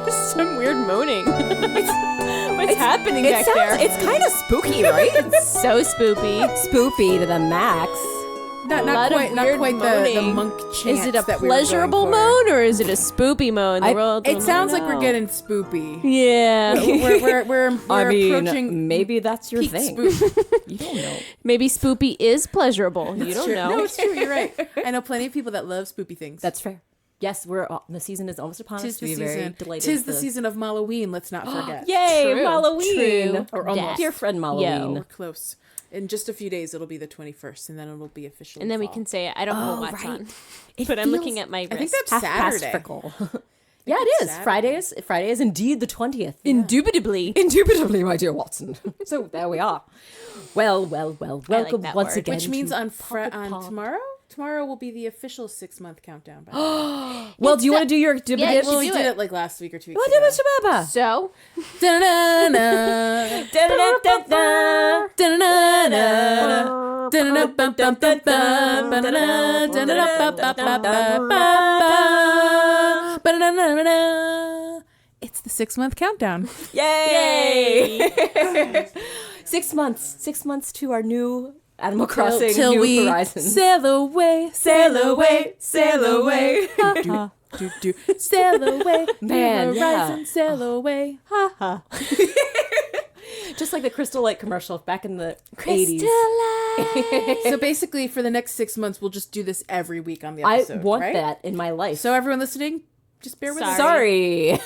Some weird moaning. What's happening back there? It's kind of spooky, right? It's so spoopy. Spoopy to the max. Not quite the monk chant. Is it a that pleasurable we were going for. moan or is it a spoopy moan? It sounds like we're getting spoopy. Yeah. We're approaching. Maybe that's your peak thing. spoop. You don't know. Maybe spoopy is pleasurable. You don't True. know. No, it's true. You're right. I know plenty of people that love spoopy things. That's fair. Yes, the season is almost upon us. Tis the We're very season. delighted. Tis the season of Halloween. Let's not forget. Yay, True. Halloween. True. Or almost. Dear friend Halloween. We're close. In just a few days, it'll be the 21st, and then it'll be officially. And then we fall. can say, I don't have a watch right. on. It But I'm feels- looking at my wrist. I think that's half past Saturday. fickle. Yeah, it is. Saturday. Friday is indeed the 20th. Indubitably. Indubitably, my dear Watson. So there we are. Well. Welcome that once word. again. Which means to on Pop. tomorrow? Tomorrow will be the official 6-month countdown. By Well, do you want to do your dib Yeah, dib? you well, we do did it. it like last week or 2 weeks What ago. did Baba? So, Da-da-da-da. Da-da-da-da-da. Da-da-da-da. Da-da-da-bum-bum-bum-bum. Ba-da-da-da-ba-ba-ba-ba. Ba-da-da-da-da. It's the 6-month countdown. Yay! 6 months. 6 months to our new Animal Crossing Till New we Horizons. sail away, Sail away, sail away. do. Sail away, Man, New yeah. Horizons, sail away. Just like the Crystal Light commercial back in the 80s. So basically, for the next 6 months, we'll just do this every week on the I episode. want right? that in my life. So everyone listening, just bear with us. Sorry.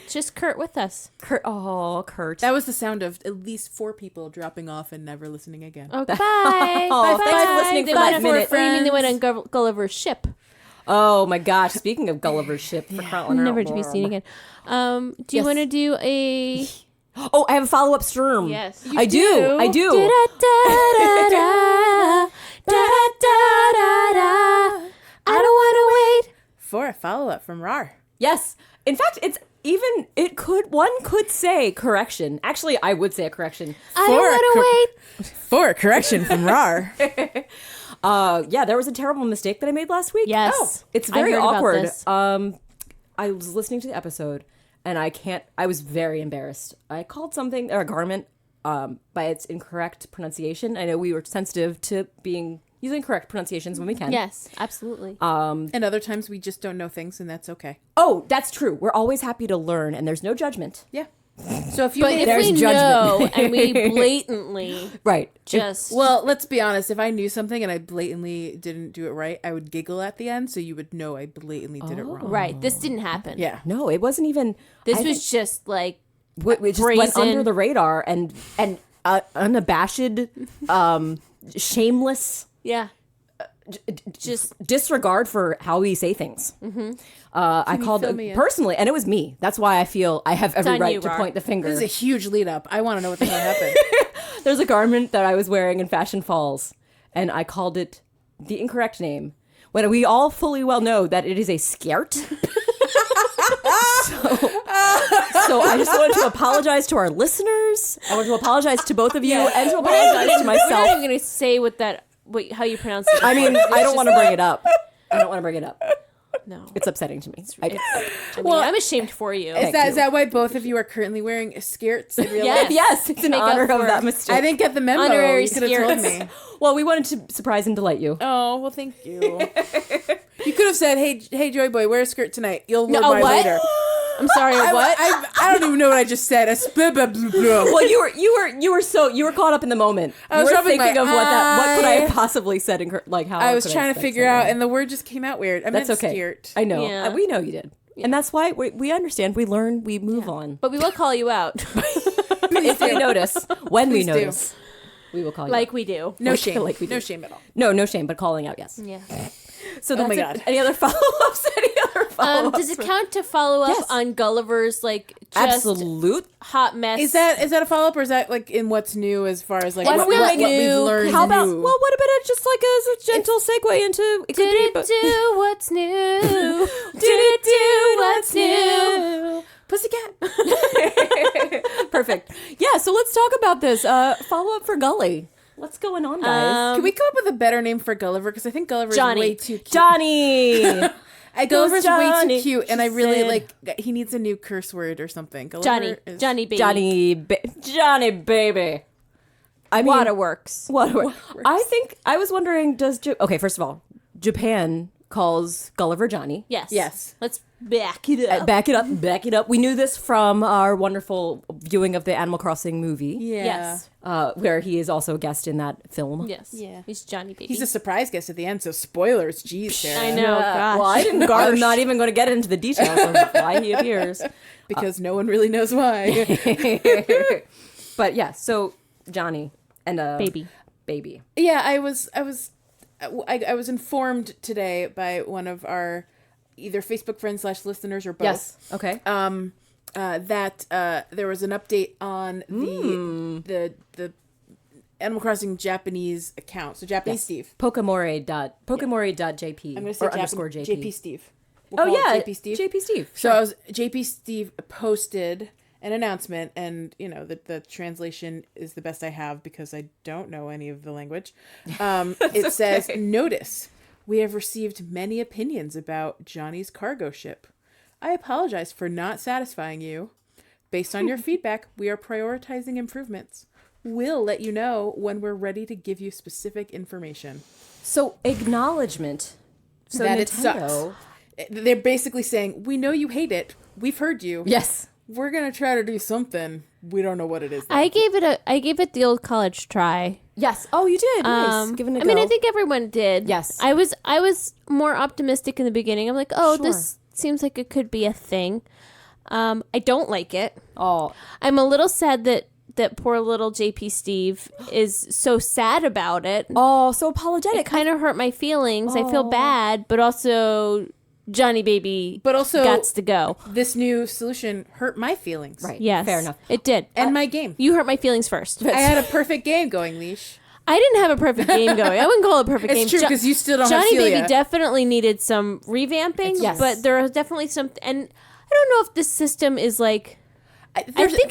just Kurt with us. Kurt. Oh, Kurt. That was the sound of at least 4 people dropping off and never listening again. Oh, bye. Oh, Bye. thanks for listening They for went that for minute. framing. They went on Gulliver's ship. Oh my gosh! Speaking of Gulliver's ship, for crying out Never to be loud. seen again. Do you Yes. want to do a... Oh, I have a follow-up storm. Yes. I do. I do. I don't want to wait. For a follow-up from RAR. Yes. In fact, one could say correction. Actually, I would say a correction. I don't want to wait. For a correction from RAR. Yeah, there was a terrible mistake that I made last week. Yes. Oh, it's I very heard about awkward. this. I was listening to the episode and I was very embarrassed. I called something or a garment by its incorrect pronunciation. I know we were sensitive to using correct pronunciations when we can. Yes, absolutely. And other times we just don't know things, and that's okay. Oh, that's true. We're always happy to learn and there's no judgment. Yeah. So if you But made if there's we judgment. know and we blatantly Right. just... well, let's be honest. If I knew something and I blatantly didn't do it right, I would giggle at the end, so you would know I blatantly did it wrong. Right, this didn't happen. Yeah. No, it wasn't even. This I was think just like... we just went brazen. under the radar and unabashed, shameless. Yeah. Just... disregard for how we say things. Mm-hmm. I called fill me in? personally, and it was me. That's why I feel I have every on right you, to Rar. point the finger. This is a huge lead up. I want to know what the hell happened. There's a garment that I was wearing in Fashion Falls, and I called it the incorrect name. When we all fully well know that it is a skirt. So I just wanted to apologize to our listeners. I want to apologize to both of you and to apologize to We're not myself. even going to say how you pronounce it. I mean, I don't want to bring it up. I don't want to bring it up. No. It's upsetting to me. I'm ashamed for you. Is that why both of you are currently wearing skirts in real Yes. life? Yes, it's in Make up honor of for- that mistake. I didn't get the memo. Honorary You could have told skirts. me. Well, we wanted to surprise and delight you. Oh, well, thank you. You could have said, "Hey, Joy Boy, wear a skirt tonight. You'll learn No, why what? later." I'm sorry, what? I don't even know what I just said. Well, you were caught up in the moment. I was you were rubbing thinking my of what could I have eye. possibly said how I was could trying to said figure something? out, and the word just came out weird. I That's meant okay. skirt. I know. Yeah. We know you did. And that's why we understand. We learn. We move on. But we will call you out. If we notice, when we Please do. notice, we will call you. Like we do. No Like- shame. like we do. No shame at all. No shame, but calling out, yes. Yeah. So that's my it. God. Any other follow-ups? Does it count to follow up Yes. on Gulliver's just Absolute. hot mess? Is that a follow up, or is that like in what's new as far as like What's what we've new? learned? How about new? what about just like a gentle segue into it could Did be, it but- do what's new? Did it do what's new? Pussycat? Perfect. Yeah, so let's talk about this. Follow up for Gully. What's going on, guys? Can we come up with a better name for Gulliver? Because I think Gulliver Johnny. is way too cute. Johnny. Gulliver's way Johnny, too cute, and I she really said. like. He needs a new curse word or something. Gulliver is- Johnny baby. Johnny baby. I mean, Waterworks. Waterworks. I was wondering, okay, first of all, Japan calls Gulliver Johnny. Yes. Yes. Let's back it up. Back it up. We knew this from our wonderful viewing of the Animal Crossing movie. Yeah. Yes. Where he is also a guest in that film. Yes. Yeah. He's Johnny baby. He's a surprise guest at the end, so spoilers. Jeez, Sarah. I know. Gosh. Well, I didn't. I'm not even going to get into the details of why he appears. Because no one really knows why. But yeah, so Johnny and baby. Yeah, I was informed today by one of our either Facebook friends / listeners or both. Yes. Okay. That there was an update on the Animal Crossing Japanese account. So Japanese Steve. Pokemori.jp. I'm going to say underscore JP. JP Steve. We'll Oh call yeah, it JP Steve. JP Steve. So JP Steve posted an announcement, and the translation is the best I have because I don't know any of the language. It says, "Notice, we have received many opinions about Johnny's cargo ship. I apologize for not satisfying you. Based on your feedback, we are prioritizing improvements. We'll let you know when we're ready to give you specific information." So acknowledgement. So that Nintendo. it sucks. They're basically saying, "We know you hate it. We've heard you. Yes. We're gonna try to do something. We don't know what it is." I gave it the old college try. Yes. Oh, you did. Nice. Give it a go. I mean, I think everyone did. Yes. I was more optimistic in the beginning. I'm like, oh, Sure. this seems like it could be a thing. I don't like it. Oh, I'm a little sad that poor little JP Steve is so sad about it. so apologetic. It kind of hurt my feelings. I feel bad, but also Johnny baby But also, gots to go. this new solution hurt my feelings. Right. Yes. Fair enough. It did. And my game. You hurt my feelings first. I had a perfect game going, Leash. I didn't have a perfect game going. I wouldn't call it a perfect game. It's true, because you still don't have Johnny Celia. Baby definitely needed some revamping, Yes. but there are definitely some, and I don't know if this system is like. I There's- think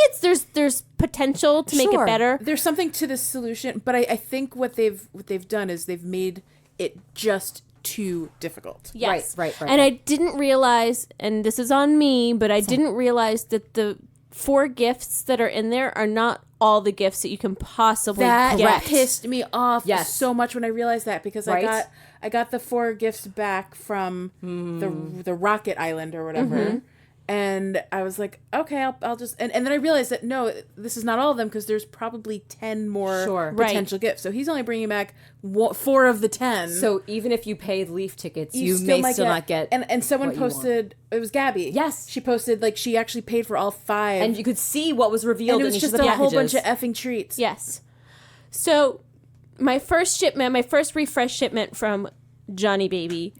there's potential to make it Sure. better. There's something to this solution, but I think what they've done is they've made it just too difficult. Yes, Right. And I didn't realize, and this is on me, but I didn't realize that the 4 gifts that are in there are not all the gifts that you can possibly That get. pissed me off Yes. so much when I realized that, because Right. I got the 4 gifts back from the Rocket Island or whatever. And I was like, okay, I'll just... And then I realized that, no, this is not all of them, because there's probably 10 more Sure. potential gifts. So he's only bringing back 4 of the 10. So even if you paid leaf tickets, you still may might still not get. And someone what you want. posted... It was Gabby. Yes. She posted, like, she actually paid for all 5. And you could see what was revealed And it in was each just of the a whole bunch packages. of effing treats. Yes. So my first refresh shipment from Johnny Baby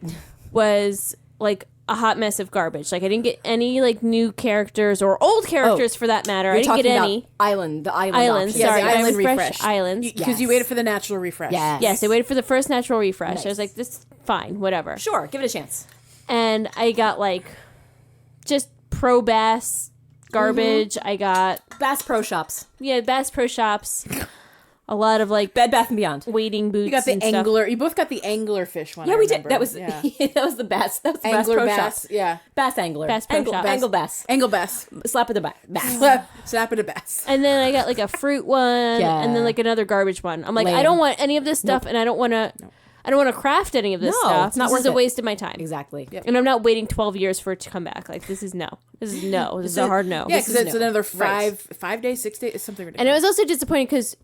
was like a hot mess of garbage. Like I didn't get any like new characters or old characters for that matter. I You're didn't get talking about any. the island Islands. option. Yeah, Sorry, the I island refreshed refresh. islands. Because Yes. you waited for the natural refresh. Yes. Yes, I waited for the first natural refresh. Nice. I was like, this fine, whatever. Sure, give it a chance. And I got like just Pro Bass garbage. I got Bass Pro Shops, Bass Pro Shops. A lot of like Bed Bath and Beyond. wading boots. You got the and stuff. angler. You both got the angler fish one. Yeah, I we did. remember. That was yeah. that was the Bass. That was the Angler Bass Pro bass. Shops. Yeah. Bass Angler. Bass Pro Angle, Shops. Angle Bass. Angle bass. Slap of the bass. Slap it a bass. And then I got like a fruit one, Yeah. and then like another garbage one. I'm like, I Lame. don't want any of this stuff, and I don't want to craft any of this No, stuff. it's not This worth is a it. waste of my time. Exactly. Yep. And I'm not waiting 12 years for it to come back. Like this is no. This is a hard no. Yeah, This because is it's new. another Right. 5 days, 6 days. It's something ridiculous. And it was also disappointing because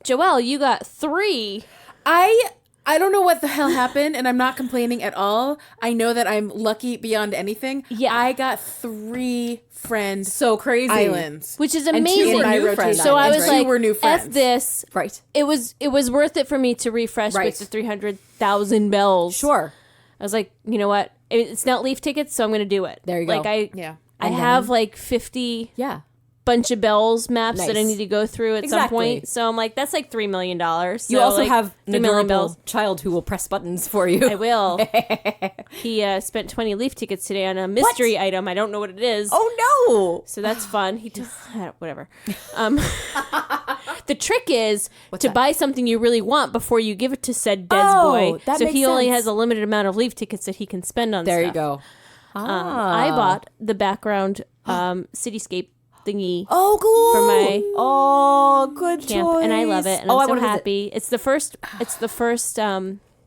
Joelle, you got 3. I don't know what the hell happened, and I'm not complaining at all. I know that I'm lucky beyond anything. Yeah. I got 3 friend So crazy. islands. Which is And 2 amazing. were my new friend rotation. So I islands, was right? Two like, were new F friends. this. Right. It was worth it for me to refresh Right. with the 300,000 bells. Sure. I was like, you know what? It's not leaf tickets, so I'm going to do it. There you go. Like I Yeah. I And have like 50 Yeah. bunch of bells maps that I Nice. need to go through at some Exactly. point. So I'm like, that's like $3 million. So You also like, have an 3 million adorable bells. child who will press buttons for you. I will. He spent 20 leaf tickets today on a mystery item. I don't know what it is. Oh no! So that's fun. He just whatever. The trick is What's to that? buy something you really want before you give it to said Des Oh, boy. that So makes he only sense. has a limited amount of leaf tickets that he can spend on There stuff. you go. I bought the background cityscape thingy Oh, cool. for my good camp, choice. and I love it, and I I'm so wanna visit. happy. It's the first.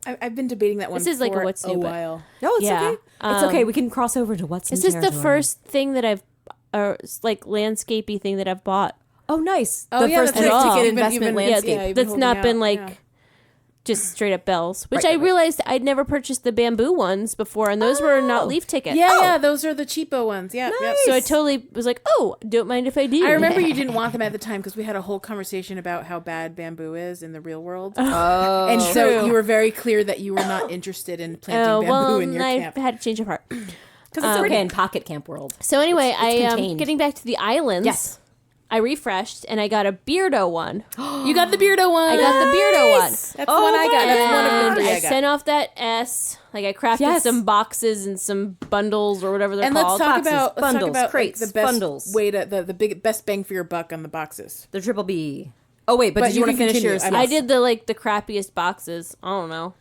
I've been debating that one This is like a for what's a new, but- while. No, it's Yeah. okay. It's okay. We can cross over to what's. This in is the territory. first thing that I've, like landscapey thing that I've bought. Oh, nice. Oh, the yeah, first that's big right. ticket You've been- investment you've been- landscape. yeah, you've been That's not holding been out, like yeah. just straight up bells, which Right, I right. realized I'd never purchased the bamboo ones before, and those were not leaf tickets. Yeah, those are the cheapo ones. Yeah, yeah. So I totally was like, oh, don't mind if I do. I remember you didn't want them at the time because we had a whole conversation about how bad bamboo is in the real world. Oh, And so True. you were very clear that you were not interested in planting Oh, bamboo well, in your I camp. had to change of heart. because it's okay in Pocket Camp World. So anyway, It's I contained. getting back to the islands. Yes. I refreshed and I got a Beardo one. You got the Beardo one. I got the Beardo one. That's the one I got. That's one of the And three I I got. sent off that S. Like I crafted Yes. some boxes and some bundles or whatever they're And let's called. talk Boxes, about bundles, crates, like, the best bundles. way to the best bang for your buck on the boxes. The triple B. Oh wait, but But did you you want to can finish continue. yours? I'm- I did the crappiest boxes. I don't know.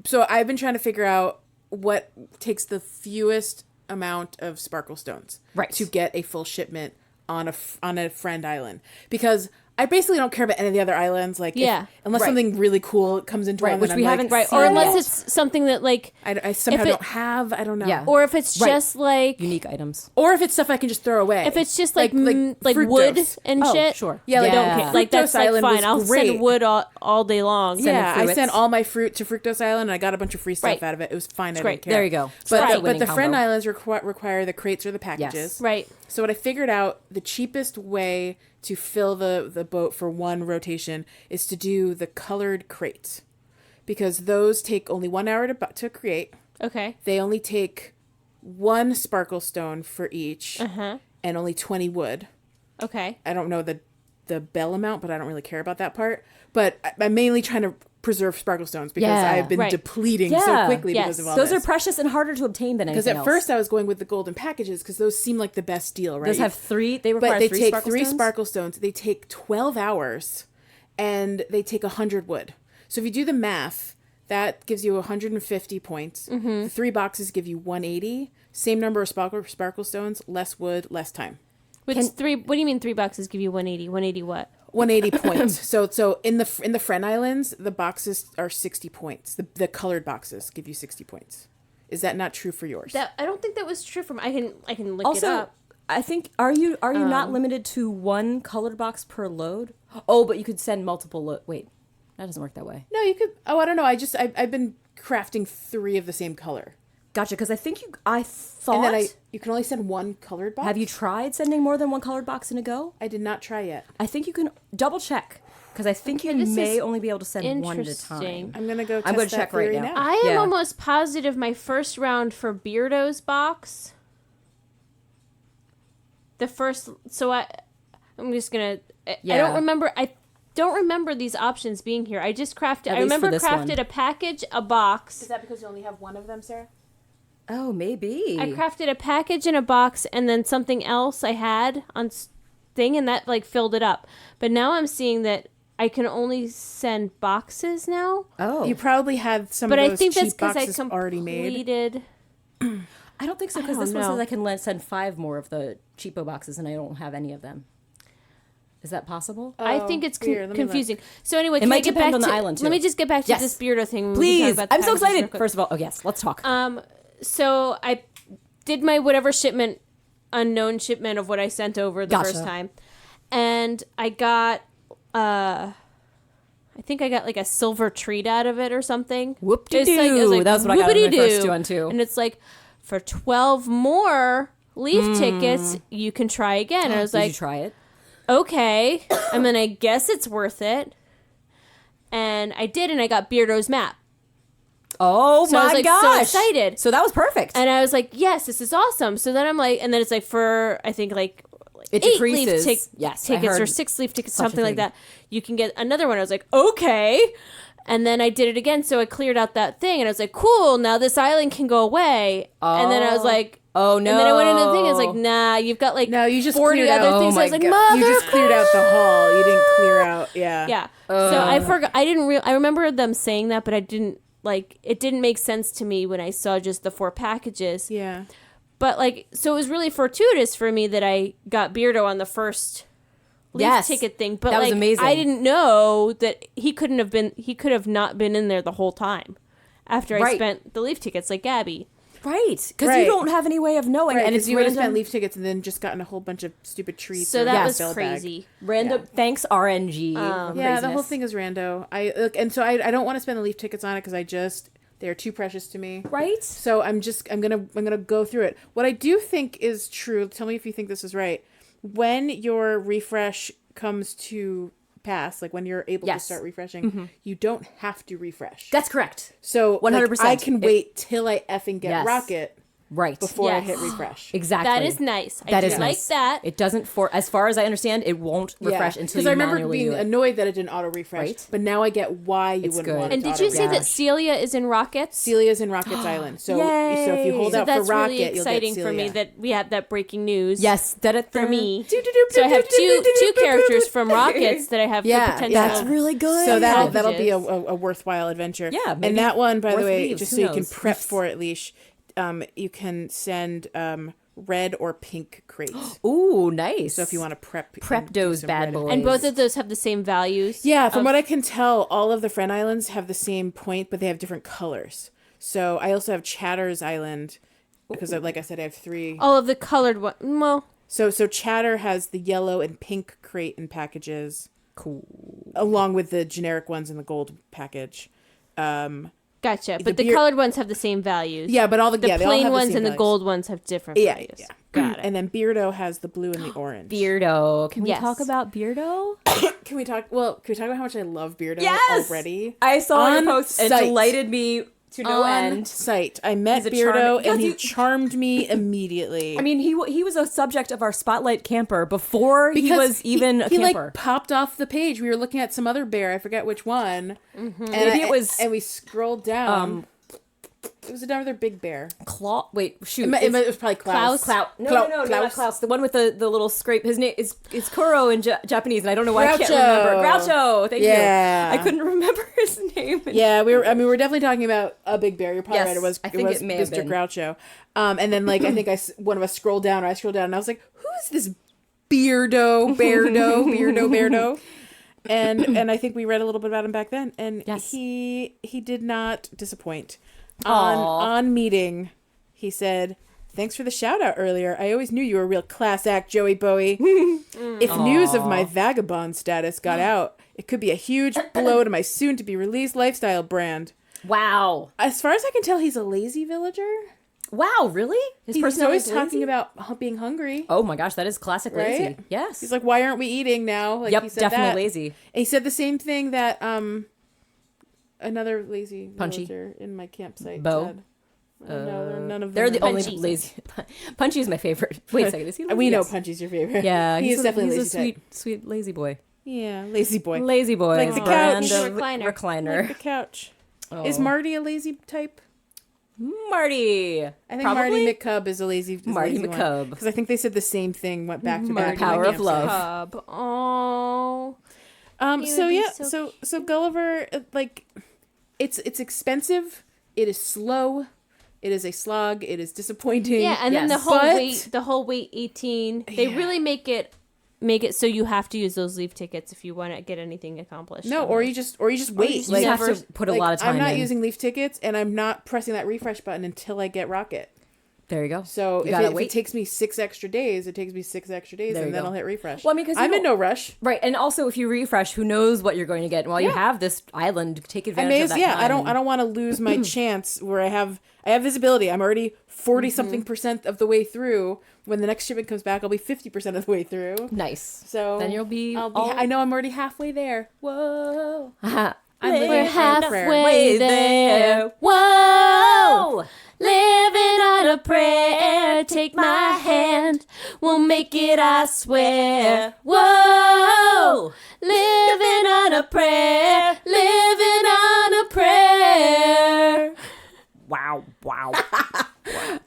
So I've been trying to figure out what takes the fewest amount of sparkle stones Right. to get a full shipment on a friend island, because I basically don't care about any of the other islands. Like, Yeah. unless Right. something really cool comes into Right, one, which then we I'm haven't like, Right. Or Yeah. unless it's something that like I somehow if it- don't have. I don't know. Yeah. or if it's Right. just like unique items. Or if it's stuff I can just throw away. if it's just like fructose. wood and Oh, shit. sure. Yeah, like, Don't Yeah. care. Like that's Fructose like Island fine. was I'll great. send wood all day long. Yeah, I fruits. sent all my fruit to Fructose Island, and I got a bunch of free stuff Right. out of it. It was fine. I great. didn't care. There you go. But That's a but winning the friend combo. islands require the crates or the packages. Right. So what I figured out, the cheapest way to fill the boat for one rotation is to do the colored crates, because those take only 1 hour to create. Okay. They only take 1 sparkle stone for each, Uh-huh. and only 20 wood. Okay. I don't know the bell amount, but I don't really care about that part. But I'm mainly trying to preserve sparkle stones because Yeah. I've been Right. depleting so Yeah. quickly Yes. because of all Those this. are precious and harder to obtain than anything Because at else. first I was going with the golden packages because those seem like the best deal, right? Those have 3. They require but they 3 take sparkle 3 stones? sparkle stones. They take 12 hours, and they take 100 wood. So if you do the math, that gives you 150 points. Mm-hmm. The 3 boxes give you 180. Same number of sparkle stones, less wood, less time. Which three? What do you mean 3 boxes give you 180? 180 what? 180 points. So in the Friend Islands, the boxes are 60 points. The colored boxes give you 60 points. Is that not true for yours? That I don't think that was true from. I can look it Also, up. I think are you not limited to 1 colored box per load? Oh, but you could send multiple wait. That doesn't work that way. No, you could. Oh, I don't know. I've been crafting 3 of the same color, Gotcha, because I think I thought. and then you can only send 1 colored box. Have you tried sending more than 1 colored box in a go? I did not try yet. I think you can double check because I think you this may is only be able to send 1 at a time. interesting. I'm gonna go. Test I'm gonna that check right theory now. I am Yeah. almost positive my first round for Beardo's box. The first, so I'm just gonna. I Yeah. don't remember. I don't remember these options being here. I just crafted. I least for remember this crafted one. a package, a box. Is that because you only have 1 of them, Sarah? Oh, maybe. I crafted a package and a box, and then something else I had on thing, and that like filled it up. But now I'm seeing that I can only send boxes now. Oh, You probably had some But of I those think that's cheap because I boxes already made. completed. I don't think so because I this don't one know. says I can send 5 more of the cheapo boxes, and I don't have any of them. Is that possible? I think it's here, let me look. confusing. So anyway, can might I get depend back on the to, island, too. Let me just get back to Yes. this Beardo thing. We can talk Please, about the I'm so packages real excited. quick. First of all, oh yes, let's talk. So I did my whatever shipment, unknown shipment of what I sent over the Gotcha. first time, and I got, I think I got like a silver treat out of it or something. Whoop-de-doo. It was like That was what I got on my first whoop-de-doo. one, too. And it's like, for 12 more leaf tickets, you can try again. And I was Did like, you try it? okay, I mean, I guess it's worth it. And I did, and I got Beardo's map. Oh So I my was, like, so gosh! excited. So that was perfect. And I was like, yes, this is awesome. So then I'm like, and then it's like for, I think like It 8 decreases. leaf Yes, I tickets or heard 6 leaf tickets, such a something like thing. that. You can get another one. I was like, okay. And then I did it again. So I cleared out that thing and I was like, cool, now this island can go away. And then I was like, Oh no! And then I went into the thing. I was like, nah, you've got like No, you just 40 cleared other out. things. Oh I was my like, God. mother. You just cleared out the hall. You didn't clear out. Yeah. Yeah. So I forgot. I didn't. I remember them saying that, but I didn't like. It didn't make sense to me when I saw just the 4 packages. Yeah. But like, so it was really fortuitous for me that I got Beardo on the first Leaf ticket thing. But that was like, amazing. I didn't know that he could have not been in there the whole time after I spent the Leaf tickets, like Gabby. Right, because Right. you don't have any way of knowing, Right, and because it's you would have random. spent Leaf tickets and then just gotten a whole bunch of stupid treats. So or that a was bell bag. crazy. Random. Thanks, RNG. Yeah, the craziness. whole thing is rando. I don't want to spend the Leaf tickets on it because they're too precious to me. Right. So I'm gonna go through it. What I do think is true. Tell me if you think this is right. When your refresh comes to pass, like when you're able to start refreshing, you don't have to refresh. That's correct. So 100%. I can wait till I effing get Rocket Right. before I Yes. hit refresh. Exactly. That is nice. That I is do nice. like that. It doesn't, as far as I understand, it won't refresh until Because you I remember manually being do it. annoyed that it didn't auto refresh. Right. But now I get why you It's wouldn't good. want it And to did you auto say that refresh. Celia is in Rockets? Celia's in Rockets Island. So if you hold So out for that's Rocket, really you'll get exciting Celia. for me that we had that breaking news. Yes, For me. So I have two characters from Rockets that I have the potential. That's really good. So that'll be packages. a worthwhile adventure. Yeah, maybe and that one, by the worth way, leaves. just Who so you can knows? prep for it, Leash, you can send red or pink crates. Ooh, nice. So if you want to prep those some bad red boys. And both of those have the same values. Yeah, from what I can tell, all of the friend islands have the same point, but they have different colors. So I also have Chatter's Island because, like I said, I have 3. All of the colored one. Well, So Chatter has the yellow and pink crate and packages. Cool. Along with the generic ones in the gold package. gotcha. The But the beer- colored ones have the same values. Yeah, but all the The they all plain have ones same and the values. gold ones have different values. Yeah. Got it. And then Beardo has the blue and the orange. Beardo. Can we Yes. talk about Beardo? Can we talk about how much I love Beardo Yes! already? I saw On your post. It site. delighted me to no On end. site. I met He's a Beardo charming- and Yes, he you- charmed me immediately. I mean, he was a subject of our Spotlight camper before he was even a he camper. like popped off the page. We were looking at some other bear. I forget which one. Mm-hmm. And Maybe it was, And we scrolled down. It was another big bear. Claw. Wait, shoot. It was probably Klaus. Klaus. No, Klaus. not Klaus. The one with the little scrape. His name is Kuro in Japanese, and I don't know why I can't Groucho. remember. Groucho. Thank Yeah. you. I couldn't remember his name. Yeah, we're definitely talking about a big bear. You're probably Yes, right. I think it may have Mr. been. Groucho. And then like I think one of us scrolled down, or I scrolled down, and I was like, "Who is this Beardo?" And I think we read a little bit about him back then, and Yes. he did not disappoint. Aw. On meeting, he said, "Thanks for the shout out earlier. I always knew you were a real class act, Joey Bowie. If news of my vagabond status got out, it could be a huge blow to my soon to be released lifestyle brand." Wow. As far as I can tell, he's a lazy villager. Wow, really? His He's personality always is talking lazy? about being hungry. Oh my gosh, that is classic lazy. Right? Yes. He's like, "Why aren't we eating now?" Like, yep, he said definitely that. lazy. And he said the same thing that another lazy Punchy. villager in my campsite Bo? said. No, they're none of them. They're the are only Punchy. lazy. Punchy is my favorite. Wait a second, is he lazy? We know Yes. Punchy's your favorite. Yeah, he is definitely he's lazy a type. sweet lazy boy. Yeah, lazy boy. Lazy boy. Like the brand couch. of Recliner. Like the couch. Oh. Is Marty a lazy type? Marty? I think Probably? Marty McCub is a lazy. Marty McCub. Because I think they said the same thing. Went back to back. in Power my of campsite. love. Cub. Oh. He So would be yeah. so So Gulliver, like, it's expensive. It is slow. It is a slog. It is disappointing. Yeah, and then Yes. the whole weight 18. They really make it so you have to use those leaf tickets if you want to get anything accomplished. No, or you just wait. You Like, have to put a lot of time I'm not in. using leaf tickets, and I'm not pressing that refresh button until I get Rocket. There you go. So You if gotta it wait. takes me 6 extra days, it takes me 6 extra days, There and you then go. I'll hit refresh. Well, I mean, 'cause you I'm in don't- no rush. Right, and also if you refresh, who knows what you're going to get? And while you have this island, take I advantage may of as that I time. don't want to lose my chance where I have visibility. I'm already 40 something percent of the way through. When the next shipment comes back, I'll be 50% of the way through. Nice. So Then you'll be I'll be all- I know I'm already halfway there. Whoa. I'm We're living on a prayer. halfway there. Whoa! Living on a prayer. Take my hand. We'll make it, I swear. Whoa! Living on a prayer. Living on a prayer. Wow.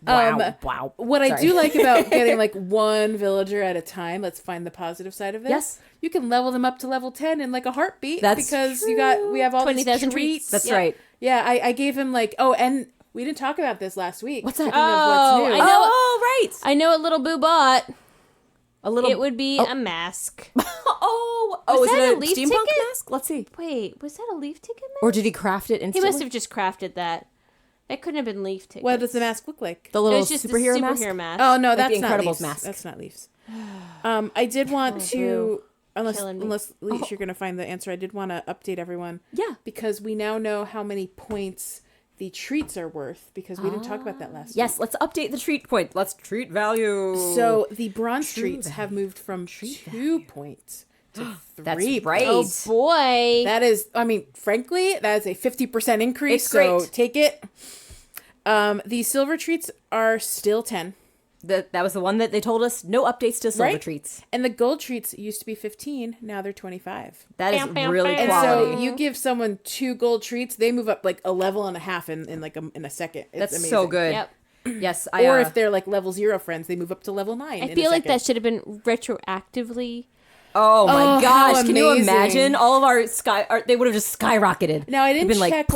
Wow. What I do like about getting like one villager at a time, let's find the positive side of this. Yes. You can level them up to level 10 in like a heartbeat. That's because we have all these 20,000 treats. That's Yeah. right. Yeah, I gave him like, and we didn't talk about this last week. What's that? Speaking of Oh, what's new. I know. Oh, right. I know what Little Boo bought. A little. It would be a mask. Oh, Was is that it a a leaf steampunk ticket? mask? Let's see. Wait, was that a leaf ticket mask? Or did he craft it He instantly? must have just crafted that. That couldn't have been leaf tickets. What does the mask look like? The It little was just superhero, a mask. superhero mask. Oh no, Like that's the not Incredibles leaves. mask. That's not leaves. I did want to, Killing me. unless Leash, you're gonna find the answer. I did want to update everyone. Yeah. Because we now know how many points the treats are worth because we didn't talk about that last Yes, week. let's update the treat point. Let's treat value. So the bronze True treats value. have moved from 2 points to 3 That's points. right. Oh boy. That is, I mean, frankly, that is a 50% increase. It's so great. take it. The silver treats are still 10. that was the one that they told us no updates to silver Right? treats. And the gold treats used to be 15. Now they're 25. That is Bam, bam, really bam. And quality. so you give someone 2 gold treats, they move up like a level and a half in a second. It's That's amazing. so good. Yep. Yes, I. Or if they're like level 0 friends, they move up to level 9. I feel like that should have been retroactively. Oh my Oh, gosh! how Can you amazing. imagine all of our they would have just skyrocketed. Now I They've didn't been check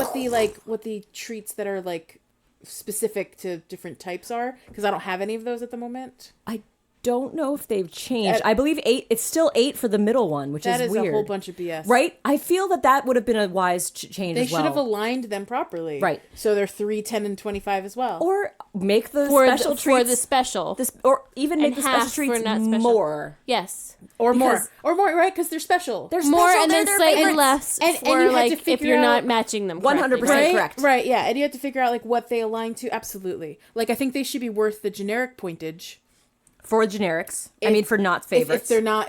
what the treats that are like specific to different types are because I don't have any of those at the moment. I don't know if they've changed. That- I believe 8. It's still 8 for the middle one, which That is is weird. a whole bunch of BS. Right? I feel that would have been a wise change They as well. should have aligned them properly. Right. So they're 3, 10, and 25 as well. Or make the For special the, treats for the special. or even make and the special half for treats not special. more. Yes. or more. because- Or more, right? Because they're special. They're More special, and they're then their slightly favorites. less And for you had to like if figure you're not out- matching them 100% correctly. right? correct. Right, yeah. And you have to figure out like what they align to. Absolutely. Like I think they should be worth the generic pointage. For generics. I If- mean, for not favorites. If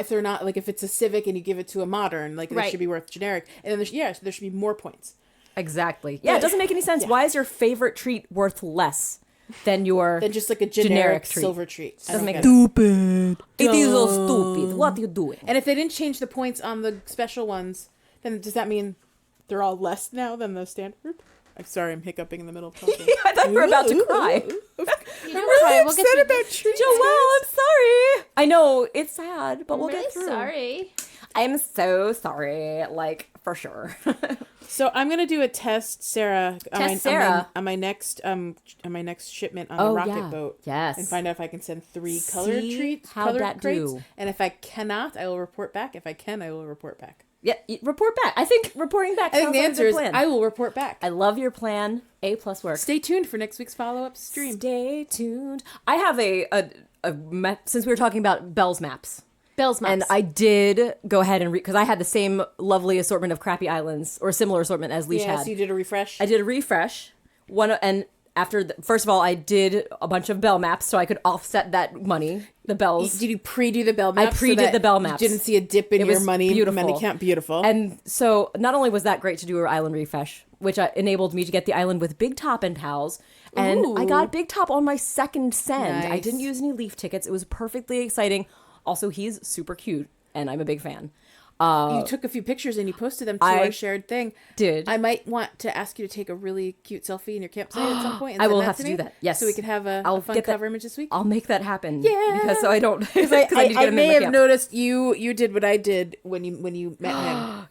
they're not like if it's a civic and you give it to a modern, like they Right. should be worth generic. And then there should be more points. Exactly. Yeah, it doesn't make any sense. Why is your favorite treat worth less than your... Than just like a Generic generic treat. silver treat. I doesn't don't make get any it. Stupid. It is so stupid. What are you doing? And if they didn't change the points on the special ones, then does that mean they're all less now than the standard? I'm sorry, I'm hiccuping in the middle of talking. I thought you were about to cry. You know what? We'll get through this. treats. Joelle, I'm sorry. I know, it's sad, but I'm we'll really get through. sorry. I'm so sorry, like, for sure. So I'm gonna do a test, Sarah. On my next shipment on the rocket boat. Yes. And find out if I can send 3 colored See treats, how colored that crates. do. And if I cannot, I will report back. If I can, I will report back. Yeah, report back. I think reporting back I think sounds the like a answer good is plan. I will report back. I love your plan. A+ work. Stay tuned for next week's follow-up stream. Stay tuned. I have since we were talking about Bell's Maps. Bell's Maps. And I did go ahead and because I had the same lovely assortment of crappy islands or similar assortment as Leash Yeah, had. so you did a refresh. I did a refresh. And after first of all, I did a bunch of Bell maps so I could offset that money. The bells. Did you pre-do the bell maps? pre-did that the bell maps. You didn't see a dip in It your was money beautiful. count. Beautiful. And so not only was that great to do an island refresh, which enabled me to get the island with Big Top and pals, and I Ooh. got Big Top on my second send. I Nice. didn't use any leaf tickets. It was perfectly exciting. Also, he's super cute, and I'm a big fan. you took a few pictures and you posted them to I our shared thing. did. I might want to ask you to take a really cute selfie in your campsite at some point. And I send will that have to to me, do that. Yes. so we could have a fun get that- cover image this week. I'll make that happen. Yeah. Because so I don't. Because I, need to get him in may my have camp. noticed you did what I did when you met him.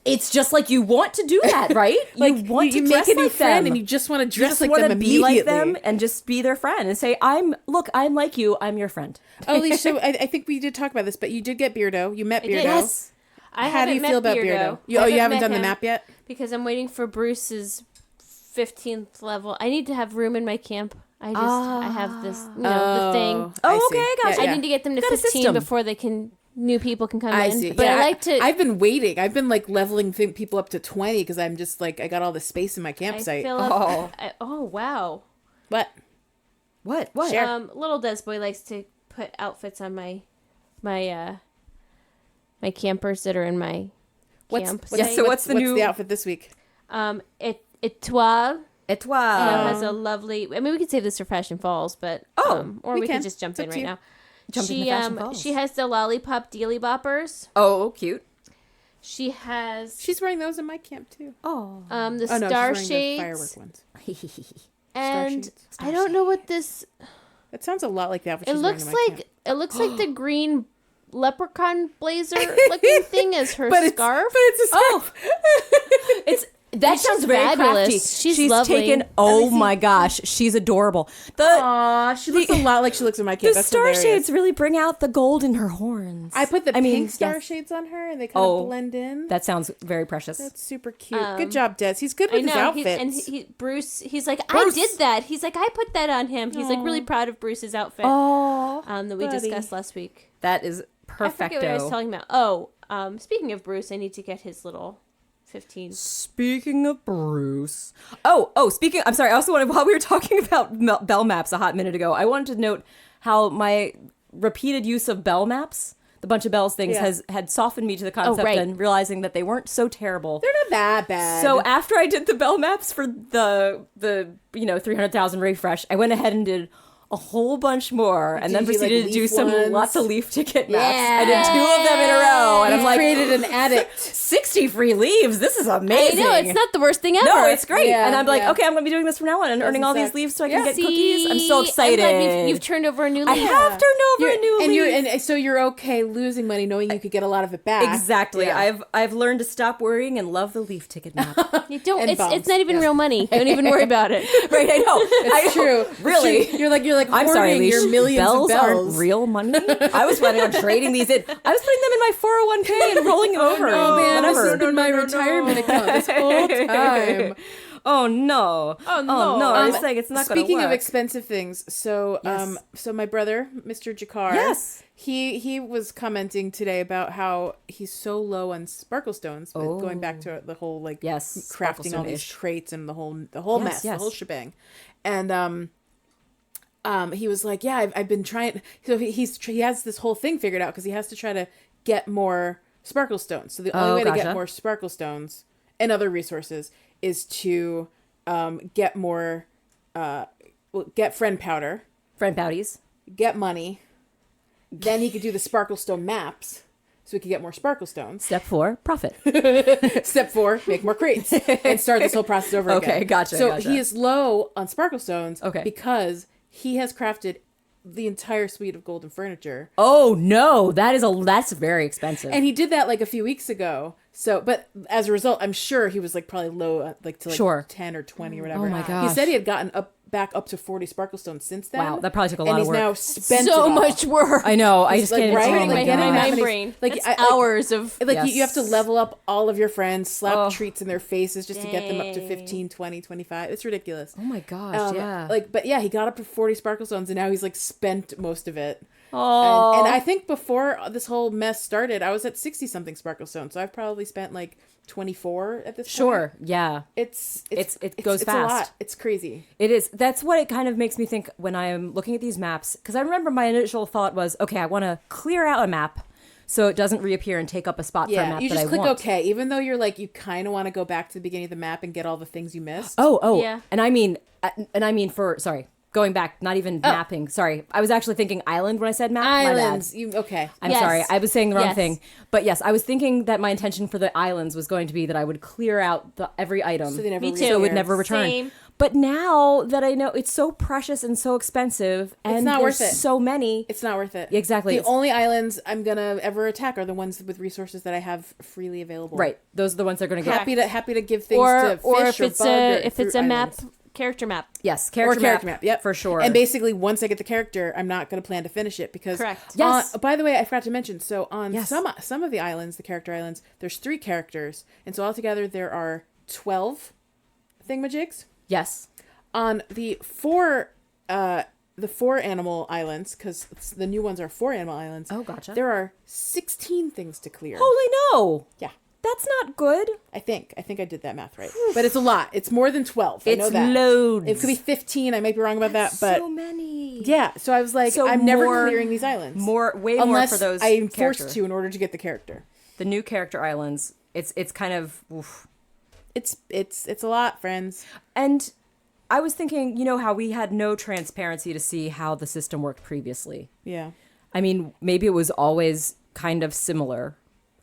It's just like you want to do that, right? Like you want to make dress a new like friend them. and you just want to You dress just like want them to be immediately. like them and just be their friend and say, I'm like you. I'm your friend. Oh, Lee, so I think we did talk about this, but you did get Beardo. You met I Beardo. did. Yes. I How do you haven't feel met about Beardo? You I haven't met done the him map yet? because I'm waiting for Bruce's 15th level. I need to have room in my camp. I have this, the thing. Oh, I see. okay, gotcha. I need to get them to Got a 15 system. before new people can come I in. see. But Yeah, I like to. I've been waiting. I've been like leveling people up to 20 because I'm just like I got all the space in my I campsite. fill up. Oh wow. But What? Share. Little Desboy likes to put outfits on my campers that are in my camp. what's the outfit this week? Etoile. Etoile. Has a lovely. I mean, we could save this for Fashion Falls, but or we we can. could just jump It's in up right to you. now. Jump into Fashion Falls. She has the lollipop dealy boppers. Oh, cute. She has She's wearing those in my camp too. Oh. the Oh no, star she's wearing the shades, firework ones. And Starshades. I don't know what this. It sounds a lot like that. It looks like the green leprechaun blazer looking thing as her but scarf. It's a scarf. It's that She's sounds very fabulous. crafty. She's lovely. taken. Oh my gosh, she's adorable. Aw, she looks a lot like she looks in my kit. The That's star hilarious. shades really bring out the gold in her horns. I put the I mean, pink star yes. shades on her, and they kind of blend in. That sounds very precious. That's super cute. Good job, Des. He's good with his outfits. Bruce. He's like, Bruce. I did that. He's like, I put that on him. He's like really proud of Bruce's outfit. Oh, That we discussed last week. that is perfecto. I forget what I was talking about. Oh, speaking of Bruce, I need to get his little 15. Speaking of Bruce. Speaking, I'm sorry. I also wanted, while we were talking about bell maps a hot minute ago, I wanted to note how my repeated use of bell maps, the bunch of bells things, had softened me to the concept right. and realizing that they weren't so terrible. They're not that bad. So after I did the bell maps for the 300,000 refresh, I went ahead and did a whole bunch more, and then Did you do, proceeded like, to do leaf ones? lots of leaf ticket maps. Yeah. I did 2 of them in a row, and I'm like, created an addict. 60 free leaves. This is I amazing. know, it's not the worst thing ever. No, it's great. Yeah, and I'm like, yeah. okay, I'm going to be doing this from now on and earning all these suck. leaves so I can get See, cookies. I'm so excited. I'm glad you've turned over a new leaf. I have turned over a new leaf. And so you're okay losing money knowing you could get a lot of it back. Exactly. Yeah. I've learned to stop worrying and love the leaf ticket map. You don't. And It's bums. not even real money. Don't even worry about it. Right, I know. It's true. Really? It's true. You're like I'm sorry, hoarding Leash. your millions bells of bells. aren't real money. I was planning on trading these in. I was putting them in my 401k and rolling them over. Oh man, whatever. this has been my retirement account this whole time. Oh no! Oh, no. I was saying it's not going to work. Speaking of expensive things, so Yes. so my brother, Mr. Jakar, Yes. he was commenting today about how he's so low on sparkle stones, but going back to the whole like Yes, crafting all these sparkle-stone-ish. traits and the whole Yes, mess, yes. the whole shebang, and he was like, yeah, I've been trying. So he has this whole thing figured out because he has to try to get more sparkle stones. So the only way to gotcha. get more sparkle stones and other resources is to get more, get friend powder, friend pouties. get money. Then he could do the sparkle stone maps, so he could get more sparkle stones. Step 4, profit. Step 4, make more crates and start this whole process over again. Okay, gotcha, So gotcha. he is low on sparkle stones Okay. because he has crafted the entire suite of golden furniture. Oh no, that's very expensive. And he did that like a few weeks ago. So, but as a result, I'm sure he was like probably low, like to like Sure. 10 or 20 or whatever. Oh my He gosh. said he had gotten back up to 40 sparkle stones since then. Wow, that probably took a lot and of he's work. now spent it So all. much work. I know. I just like, can't. right? Oh Like, my getting in that my god. many- brain. like, That's I- like- hours of. Like Yes. you have to level up all of your friends, slap Oh. treats in their faces just to get them up to Dang. 15, 20, 25. It's ridiculous. Oh my gosh. Yeah. But yeah, he got up to 40 sparkle stones and now he's like spent most of it. oh. And I think before this whole mess started, I was at 60 something sparkle stones. So I've probably spent like 24 at this point. Sure. Yeah. It goes it's fast. a lot. It's crazy. It is. That's what it kind of makes me think when I am looking at these maps. Because I remember my initial thought was, okay, I want to clear out a map so it doesn't reappear and take up a spot for a Yeah, map you that just I click want. OK, even though you're like, you kind of want to go back to the beginning of the map and get all the things you missed. Oh. Yeah. And I mean for, sorry, going back, not even mapping. Sorry. I was actually thinking island when I said map. Islands. My bad. Okay. I'm Yes. sorry. I was saying the wrong Yes. thing. But yes, I was thinking that my intention for the islands was going to be that I would clear out every item. So they never Me too. So it would reappear. never return. Same. But now that I know it's so precious and so expensive and not there's worth it. so many. It's not worth it. Exactly. The It's- only islands I'm gonna ever attack are the ones with resources that I have freely available. Right. Those are the ones that are going to get. Happy to give things Or to fish if it's bug a or if it's fruit a map, islands. character map. Yes. Or Character, character map. Yep. For sure. And basically, once I get the character, I'm not going to plan to finish it because. Correct. Yes. By the way, I forgot to mention. So on Yes. some of the islands, the character islands, there's 3 characters, and so altogether there are 12 thingamajigs. Yes. On the 4 animal islands, because the new ones are 4 animal islands. Oh, gotcha. There are 16 things to clear. Holy no. Yeah. That's not good. I think I did that math right, but it's a lot. It's more than 12. I know It's that. loads. It could be 15. I might be wrong about that, but so many. yeah. So I was like, So I'm never more- clearing these islands. Way unless more for those. I'm character. forced to in order to get the character. The new character islands. It's kind of. Oof. It's a lot, friends. And I was thinking, you know, how we had no transparency to see how the system worked previously. Yeah. I mean, maybe it was always kind of similar,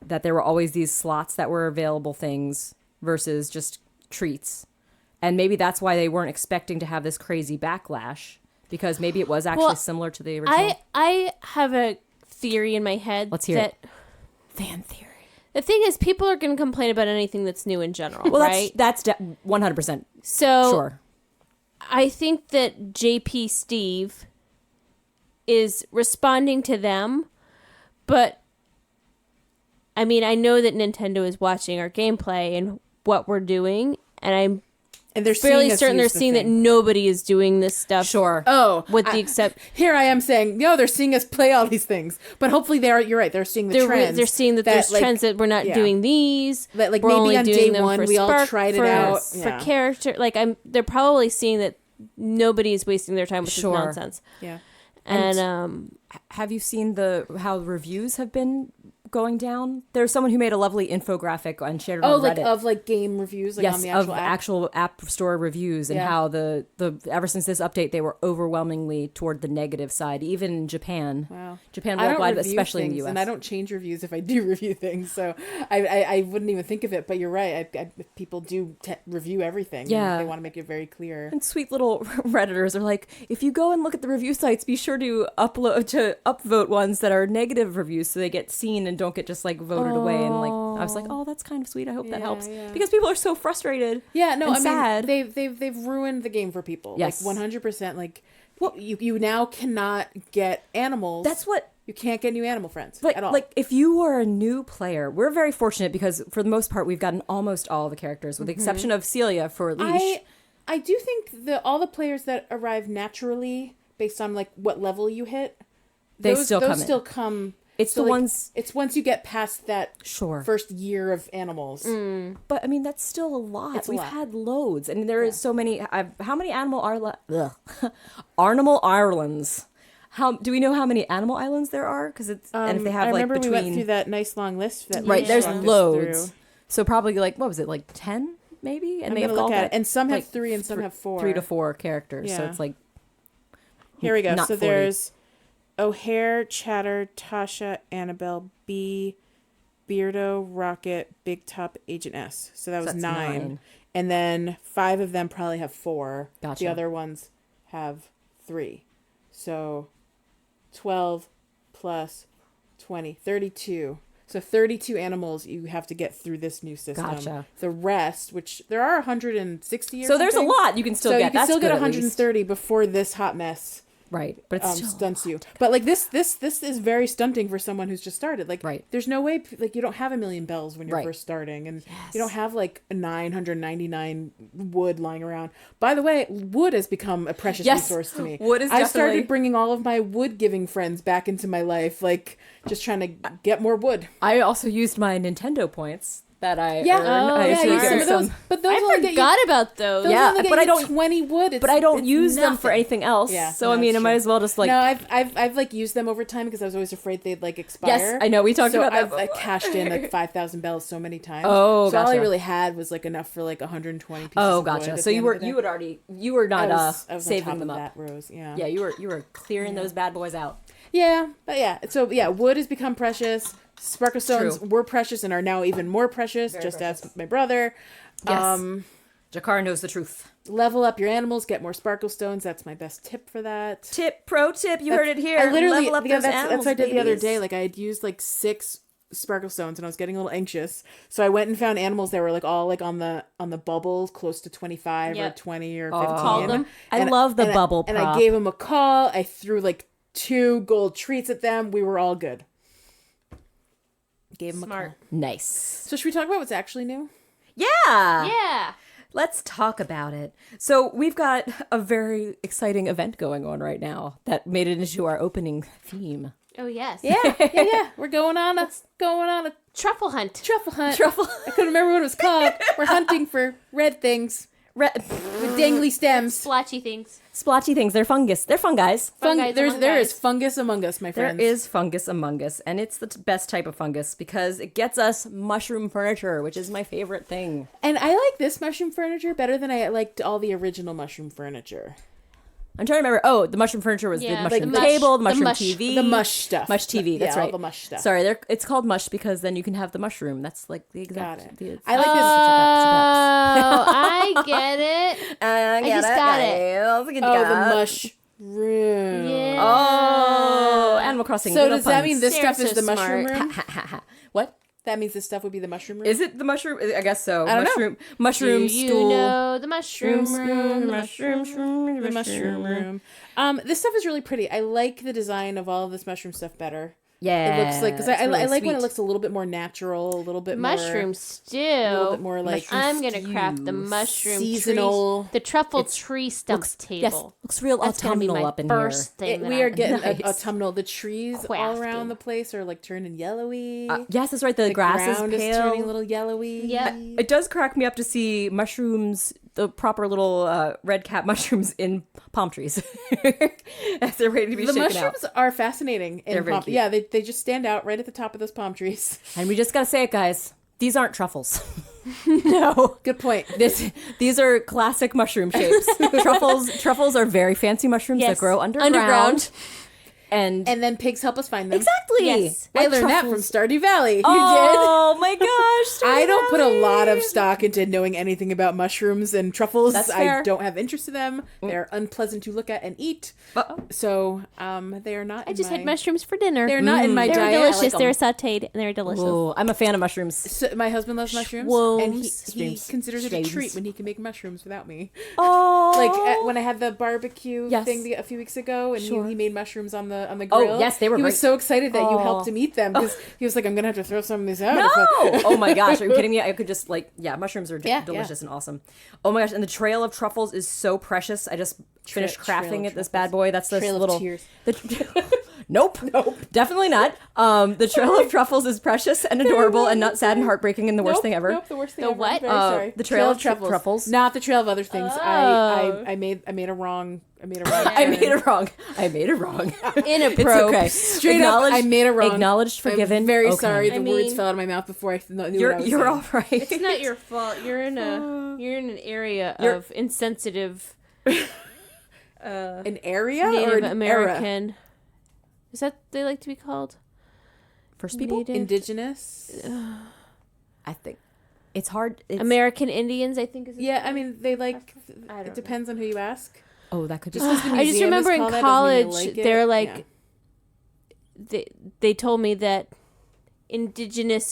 that there were always these slots that were available things versus just treats. And maybe that's why they weren't expecting to have this crazy backlash, because maybe it was actually similar to the original. I have a theory in my head. Let's hear it. Fan theory. The thing is, people are going to complain about anything that's new in general, Well, right? that's 100% so sure. I think that JP Steve is responding to them, but I mean, I know that Nintendo is watching our gameplay and what we're doing, and I'm And they're fairly seeing us certain they're use the seeing that thing. nobody is doing this stuff. Sure. Oh, With the except here I am saying, no, they're seeing us play all these things, but hopefully you're right. They're seeing the trends. they're seeing that there's like, trends that we're not doing these. That, like, we're maybe only on doing day them one for we all Spark, tried it for, out. for Yeah. character. Like they're probably seeing that nobody is wasting their time with this nonsense. Yeah. And Have you seen how reviews have been going down? There's someone who made a lovely infographic and shared it on like Reddit. of game reviews, like on the of actual app. actual app store reviews, and Yeah. how the ever since this update they were overwhelmingly toward the negative side, even in Japan. Wow. Japan I don't worldwide, review especially in the things, US. and I don't change reviews if I do review things, so I wouldn't even think of it. But you're right. People do review everything. Yeah. And they want to make it very clear. And sweet little Redditors are like, if you go and look at the review sites, be sure to upvote ones that are negative reviews so they get seen and don't get just like voted away. And like I was like, oh, that's kind of sweet. I hope that helps yeah. because people are so frustrated. Yeah, no, and I sad. mean they've ruined the game for people. Yes. Like 100%. Like you now cannot get animals. That's what. You can't get new animal friends Like, at all. like if you are a new player, we're very fortunate because for the most part we've gotten almost all the characters with the exception of Celia for Leash. I do think all the players that arrive naturally based on like what level you hit, those still come. It's so, the like, ones. It's once you get past that Sure. first year of animals. But I mean, that's still a lot. It's a We've lot. had loads, and there is so many. How many Animal Islands? How do we know how many animal islands there are? Because it's and if they have I like remember between we went through that nice long list. That right, Lisa there's walked us loads. through. So probably like what was it, like 10 maybe? And I'm they gonna have look all at it, and some have like 3 and some have 4. 3 to 4 characters. So Yeah. it's like Here we go. not So 40. there's O'Hare, Chatter, Tasha, Annabelle, B, Beardo, Rocket, Big Top, Agent S. So that was that's 9. And then 5 of them probably have 4. Gotcha. The other ones have 3. So 12 plus 20, 32. So 32 animals you have to get through this new system. Gotcha. The rest, which there are 160 or So there's a something. lot you can still So get. you can That's still get good, at least. 130 before this hot mess Right, but it's still stunts you. But like this is very stunting for someone who's just started. Like, Right. there's no way like you don't have a million bells when you're Right. first starting, and you don't have like 999 wood lying around. By the way, wood has become a precious Yes, resource to me. wood is I definitely- started bringing all of my wood giving friends back into my life, like just trying to get more wood. I also used my Nintendo points that I Yeah, earned. I yeah, usually use get some of those. But those I only get you. forgot about those. Those Yeah, only get but I you don't- 20 wood. But I don't it's use them for nothing. anything else. Yeah, So no, I mean, I that's might true. as well just like. No, I've like used them over time because I was always afraid they'd like expire. Yes, I know, we talked so about that I before. cashed in like 5,000 bells so many times. Oh, so all I gotcha. really had was like enough for like 120 pieces. Oh, of wood gotcha. at So the you end were of the day. you were not I was on saving top them of up. that, Rose. Yeah. Yeah, you were clearing those bad boys out. Yeah, but yeah. So yeah, wood has become precious. Sparkle stones True. were precious and are now even more precious. Very just precious. as my brother. Yes. Jakar knows the truth. Level up your animals, get more sparkle stones. That's my best tip for that. Pro tip, you heard it here. I literally, level up yeah, those that's animals, what I did the other babies. day. Like I had used like 6 sparkle stones and I was getting a little anxious. So I went and found animals that were like all like on the bubble close to 25 or Yep. 20 or Aw. 15. Called them. I love the bubble And prop. I gave them a call. I threw like 2 gold treats at them. We were all good. Gave them a Smart. call. Nice. So should we talk about what's actually new? Yeah. Yeah. Let's talk about it. So we've got a very exciting event going on right now that made it into our opening theme. Oh yes. Yeah. We're going on a Truffle hunt. truffle hunt. Truffle. I couldn't remember what it was called. We're hunting for red things with dangly stems. Splotchy things. Splotchy things. They're fungus. They're fungus. Fungi among There guys. is fungus among us, my There friends. is fungus among us, and it's the best type of fungus because it gets us mushroom furniture, which is my favorite thing. And I like this mushroom furniture better than I liked all the original mushroom furniture. I'm trying to remember. Oh, the mushroom furniture was Yeah, the mushroom like table, the mushroom mush. TV. The mush stuff. Mush TV, that's yeah, all right. the mush stuff. Sorry, it's called mush because then you can have the mushroom. That's like the exact. Got it. The, I like this. Oh, I get it. I just got it. The mushroom. Yeah. Oh, Animal Crossing. So little does that puns. mean this Sarah's stuff is so the mushroom smart. room? What? That means this stuff would be the mushroom room? Is it the mushroom? I guess so. I don't know. Mushroom Do you stool. know the mushroom room? The mushroom room. This stuff is really pretty. I like the design of all of this mushroom stuff better. Yeah. It looks like, because it's I really like when it sweet. looks a little bit more natural, a little bit Mushroom more, stew. a little bit more like I'm gonna craft the mushroom seasonal. tree, the truffle tree stump table. Yes, looks real That's gonna be autumnal my up in first here. thing. that We are getting Nice. autumnal. The trees all Crafting. around the place are like turning yellowy. Yes, that's right. The grass ground is pale. turning a little yellowy. Yep. It does crack me up to see mushrooms, the proper little red cap mushrooms in palm trees as they're ready to be The shaken out. mushrooms are fascinating. They're very cute. Yeah, they just stand out right at the top of those palm trees. And we just gotta say it, guys. These aren't truffles. No. Good point. These are classic mushroom shapes. Truffles are very fancy mushrooms Yes. that grow underground. And And then pigs help us find them. exactly. Yes. I Like learned that from truffles. Stardew Valley. Oh my gosh. I don't put a Stardew lot of Valley. stock into knowing anything about mushrooms and truffles. That's I fair. don't have interest in them. They're unpleasant to look at and eat. Uh-oh. So they are not. I just had mushrooms for dinner. They're not in my They were diet. I like delicious. them. They were sautéed and they were delicious. Ooh, I'm a fan of mushrooms. So my husband loves mushrooms, and he Shrooms. considers it a Shrooms. treat when he can make mushrooms without me. Oh, Like when I had the barbecue Yes. thing a few weeks ago, and Sure. he made mushrooms on the Oh, grill. yes, they were He was great. so excited that you Oh. helped him eat them because he was like, "I'm gonna have to throw some of these out." no! if I-" Oh my gosh, are you kidding me? I could just mushrooms are Yeah, delicious and awesome. Oh my gosh, and the trail of truffles is so precious. I just finished Trail crafting of it. This truffles. bad boy. That's this Trail of little. tears. Nope, definitely not. The trail of truffles is precious and adorable, and not sad and heartbreaking and the worst Nope, thing ever. Nope, the worst thing The ever. what? I'm very sorry. The trail of truffles. Not the trail of other things. Oh. I made a wrong. I made a wrong. I made it wrong. I made it wrong. Inappropriate. It's okay. Straight up, I made it wrong. Acknowledged, forgiven. I'm very Okay. sorry. The I words mean- fell out of my mouth before I knew what I was You're saying. all right. It's not your fault. You're in an area You're- of insensitive An area or Native an American. Is that they like to be called? First people. Native Indigenous. I think it's hard. It's, American Indians, I think is. Yeah, I mean they like. I don't It depends on who you ask. Oh, that could be. Just 'cause the I just museum is remember in called that doesn't mean college you like it. they're like Yeah. they told me that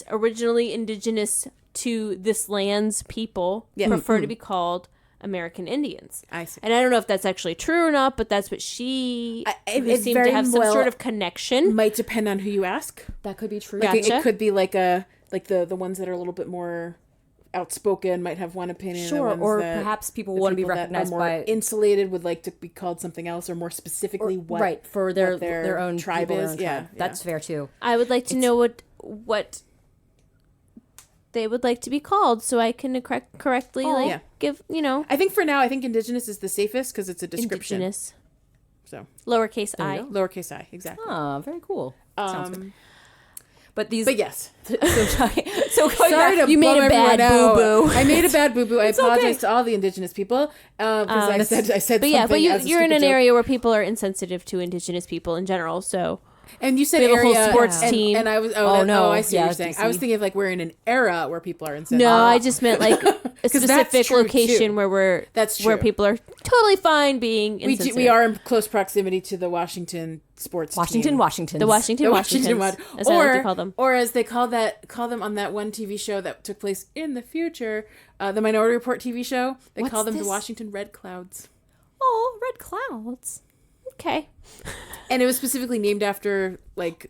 originally indigenous to this land's people Yeah. prefer to be called American Indians. I see. And I don't know if that's actually true or not, but that's what she it who seemed very to have some well sort of connection. Might depend on who you ask. That could be true. Like Gotcha. it could be like the ones that are a little bit more outspoken might have one opinion. Sure, and the or ones that- perhaps people the want to be people that are recognized more by insulated would like to be called something else, or more specifically what right for their what their own tribe people, their is. own Yeah, tribe. That's fair too. I would like to know what they would like to be called so I can correctly Yeah. give, I think for now, I think indigenous is the safest because it's a description. indigenous. So Lowercase There you I. go. lowercase I, exactly. Ah, very cool. Sounds good. But these, But yes, so going sorry back, to You made bum a bad everyone out. boo-boo. I made a bad boo boo. I apologize okay. to all the indigenous people because I said But yeah, but something as a you're in stupid an joke. area where people are insensitive to indigenous people in general, so And you said We have a whole area, sports and, team. and I was no. I see Yeah, what you're saying. I was DC. thinking of like we're in an era where people are insensitive. no, I just meant like a 'Cause that's specific true, location too. where That's where true. people are totally fine being we insensitive. we are in close proximity to the Washington sports Washington, team. Washington, the Washington Washington Washingtons, one, as I like to call them. or as they call them on that one TV show that took place in the future, the Minority Report TV show. They What's call them this? the Washington Red Clouds, Oh, red clouds. Okay. and it was specifically named after like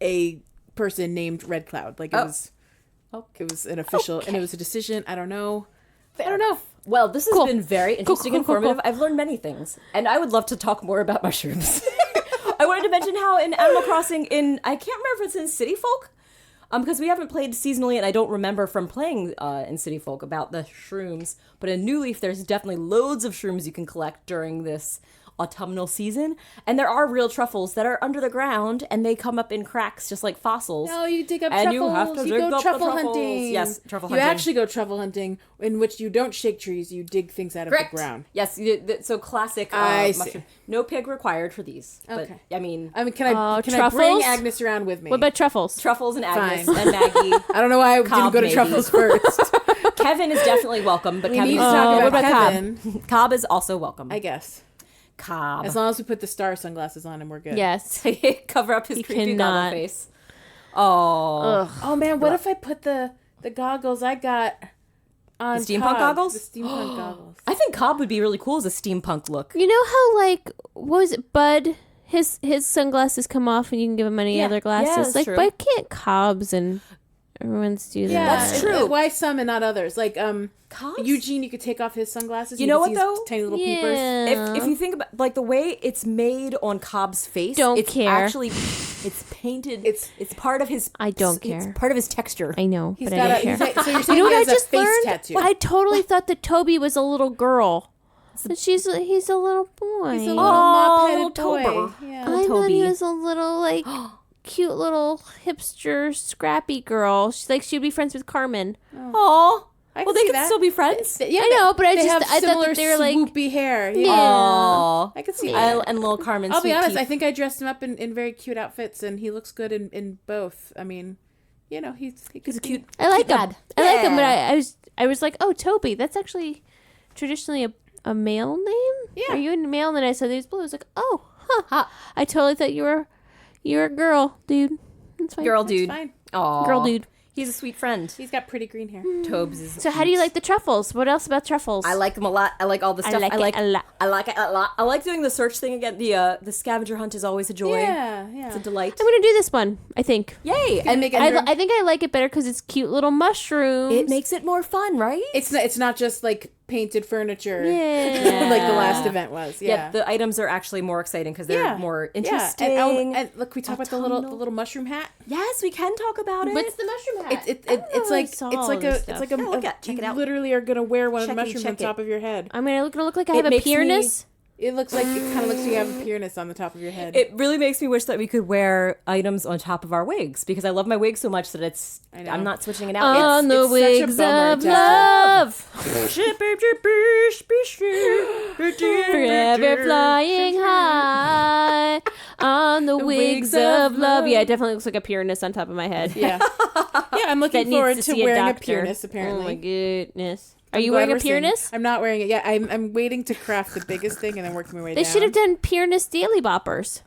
a person named Red Cloud. Like it was an official, and it was a decision. I don't know. Well, this has Cool. been very interesting cool, and cool, informative. I've learned many things, and I would love to talk more about mushrooms. I wanted to mention how in Animal Crossing, I can't remember if it's in City Folk, because we haven't played seasonally, and I don't remember from playing in City Folk about the shrooms. But in New Leaf, there's definitely loads of shrooms you can collect during this autumnal season. And there are real truffles that are under the ground, and they come up in cracks just like fossils. No, you dig up And truffles. you have to dig go up the truffle truffles. hunting. Yes, truffle You hunting. actually go truffle hunting, in which you don't shake trees, you dig things out of Correct. the ground. Yes, so classic I see. mushroom. No pig required for these. Okay. But, I mean, Can I bring truffles? Agnes around with me? What about truffles? truffles and Agnes Fine. and Maggie. I don't know why I didn't Cobb, go to maybe. truffles first. Kevin is definitely welcome, but We Kevin need to is talk what about about Cobb? Kevin. Cobb is also welcome. I guess. Cobb. As long as we put the star sunglasses on him, we're good. Yes. Cover up his He creepy cannot. goggle face. Oh. Ugh. Oh man, what if I put the goggles I got on The steampunk Todd? goggles? The steampunk goggles. I think Cobb would be really cool as a steampunk look. You know how like what was it, Bud? His sunglasses come off and you can give him any Yeah. other glasses. Yeah, that's like, true. why can't Cobbs and everyone's do that? Yeah, That's true. Why some and not others? Like Cobbs? Eugene, you could take off his sunglasses. You know could what, see his though? Tiny little peepers. Yeah. If you think about like the way it's made on Cobb's face, Don't it's care. actually it's painted. It's part of his. I don't It's care. part of his texture. I know, He's but got I a. don't care. So you're saying You know he what I has a just face learned? tattoo? I totally thought that Toby was a little girl. But he's a little boy. He's a little Oh, mop-headed little boy. Tober. Yeah. I thought Toby. he was a little like cute little hipster scrappy girl. She'd be friends with Carmen. Aw. I Well, can they see could that. still be friends. Yeah, I know, but I they just- have I thought that similar they were, like- swoopy hair. Yeah. Yeah. Aw. I could see I- that. and little Carmen's I'll be sweet honest. teeth. I think I dressed him up in very cute outfits, and he looks good in both. I mean, he's He's a cute. I like cute him. dad. I like him, but Yeah. I was like, oh, Toby. That's actually traditionally a male name. Yeah. Are you a male? And then I saw that he was blue. I was like, oh, huh. Huh. I totally thought you were a girl, dude. That's fine. Girl That's dude. fine. Aw. Girl, dude. He's a sweet friend. He's got pretty green hair. Tobes is. So how do you like the truffles? What else about truffles? I like them a lot. I like all the I stuff. like it a lot. I like it a lot. I like doing the search thing again. The scavenger hunt is always a joy. Yeah, yeah. It's a delight. I'm gonna do this one. I think. Yay! And And make it. I think I like it better because it's cute little mushrooms. it makes it more fun, right? It's not just like painted furniture. Yeah. like the last event was. Yeah. The items are actually more exciting because they're more Yeah. interesting. And look, we talk about the little mushroom hat. Yes, we can talk about it. What's the mushroom hat? It's like a Yeah, look at- check you it out. literally are gonna wear one of the Check it, mushrooms on check it. top of your head. I'm gonna look like I It have a makes me- peerness. It looks like it kind of looks like you have a peerness on the top of your head. It really makes me wish that we could wear items on top of our wigs because I love my wig so much that I know. I'm not switching it out. On the it's such a wigs bummer of to have love, forever flying high. On the wigs of love. Yeah, it definitely looks like a peerness on top of my head. yeah, yeah. I'm That looking needs forward to to see a wearing a doctor. peerness. Oh my Apparently, goodness. Are I'm you glad wearing a we're seeing- peerness? I'm not wearing it. Yeah, I'm waiting to craft the biggest thing and then working my way They down. should have done peerness daily boppers.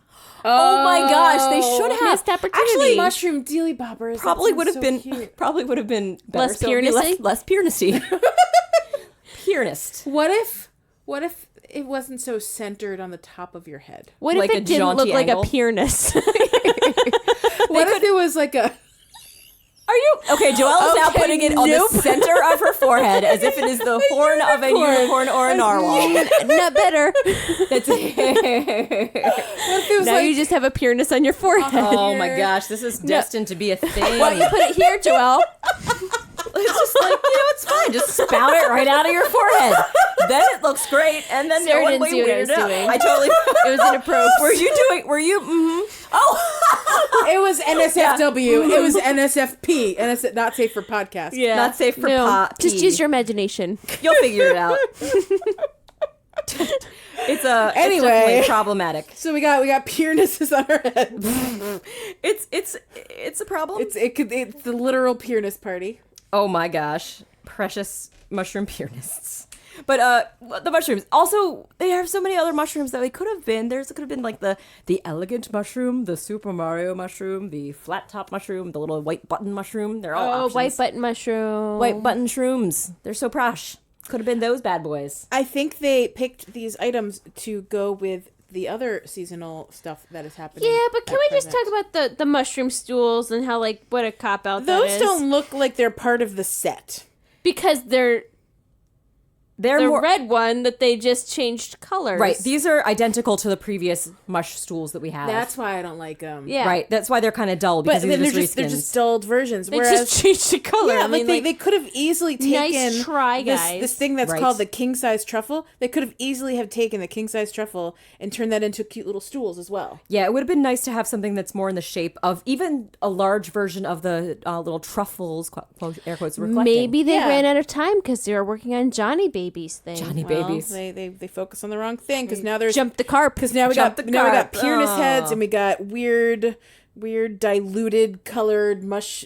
Oh my gosh, they should have. Missed opportunity. Actually, mushroom dealy boppers. probably That would have sounds been so cute. probably would have been better. Less So it'd be peernessy? less peernessy. Piernist. What if it wasn't so centered on the top of your head? What Like if a it didn't jaunty look like angle? a peerness? What if it was like a? Are you okay? Joelle is now Okay, putting it on nope. the center of her forehead as if it is the horn of a unicorn or a narwhal. Not better. That's What if it was Now like? you just have a peerness on your forehead. Oh my gosh, this is destined to be a thing. Why don't you put it here, Joelle? It's just like, it's fine. Just spout it right out of your forehead. Then it looks great, and then Sarah no one didn't will see what I weird was out. doing. I totally. It was inappropriate. Were you? Mm-hmm. Oh, It was NSFW. It was NSFP. Not safe for podcast. Yeah. not safe for No, pot. just use your imagination. You'll figure it out. It's Anyway. definitely problematic. So we got peernesses on our head. It's a problem. It's the literal peerness party. Oh my gosh, precious mushroom pianists. But the mushrooms. Also, they have so many other mushrooms that they could have been. There could have been like the elegant mushroom, the Super Mario mushroom, the flat top mushroom, the little white button mushroom. They're all options. white button mushroom. White button shrooms. They're so prosh. Could have been those bad boys. I think they picked these items to go with the other seasonal stuff that is happening. Yeah, but can at we just present. talk about the mushroom stools and how like what a cop out that Those is? don't look like they're part of the set. Because they're They're the more red one that they just changed colors. right. These are identical to the previous mush stools that we have. That's why I don't like them. Yeah. right. That's why they're kind of dull because But these then are they're reskins. just dulled versions. They Whereas just changed the color. yeah, I mean, like they could have easily taken Nice try, guys. this thing that's Right. called the king size truffle. They could have easily have taken the king size truffle and turned that into cute little stools as well. Yeah, it would have been nice to have something that's more in the shape of even a large version of the little truffles, quote, air quotes, we're collecting. maybe they Yeah. ran out of time because they were working on Johnny Baby's thing. Johnny Well, babies. they focus on the wrong thing because now there's Jumped the carp. because now we Jump got the now we got carp. Pyrenees Oh. heads and we got weird diluted colored mush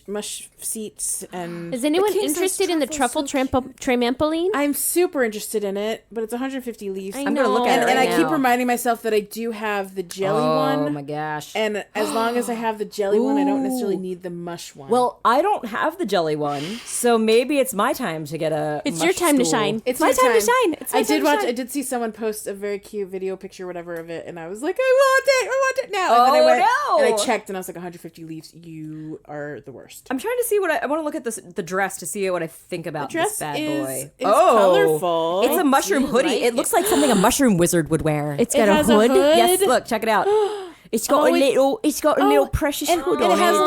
seats and Is anyone king-size interested in the truffle trampoline? I'm super interested in it, but it's 150 leaves. I I'm gonna look know. at it and right I keep now. reminding myself that I do have the jelly Oh one. my gosh. And as long as I have the jelly one, I don't necessarily need the mush one. Well, I don't have the jelly one, so maybe it's my time to get a. It's mush your time to stool. shine. it's my your time to shine. It's my I time did to watch. shine. I did see someone post a very cute video picture, whatever of it, and I was like, I want it now. And then I Oh, went no. and I checked, and I was like, 150 leaves. You are the worst. I'm trying to see what I want to look at the dress to see what I think about dress this bad is- boy. is colorful. It's a mushroom do hoodie. like It looks like something a mushroom wizard would wear. It's It got a has a hood. hood. Yes, look, check it out. It's got Oh, a little. It's got a little precious and, hood and on it has it. a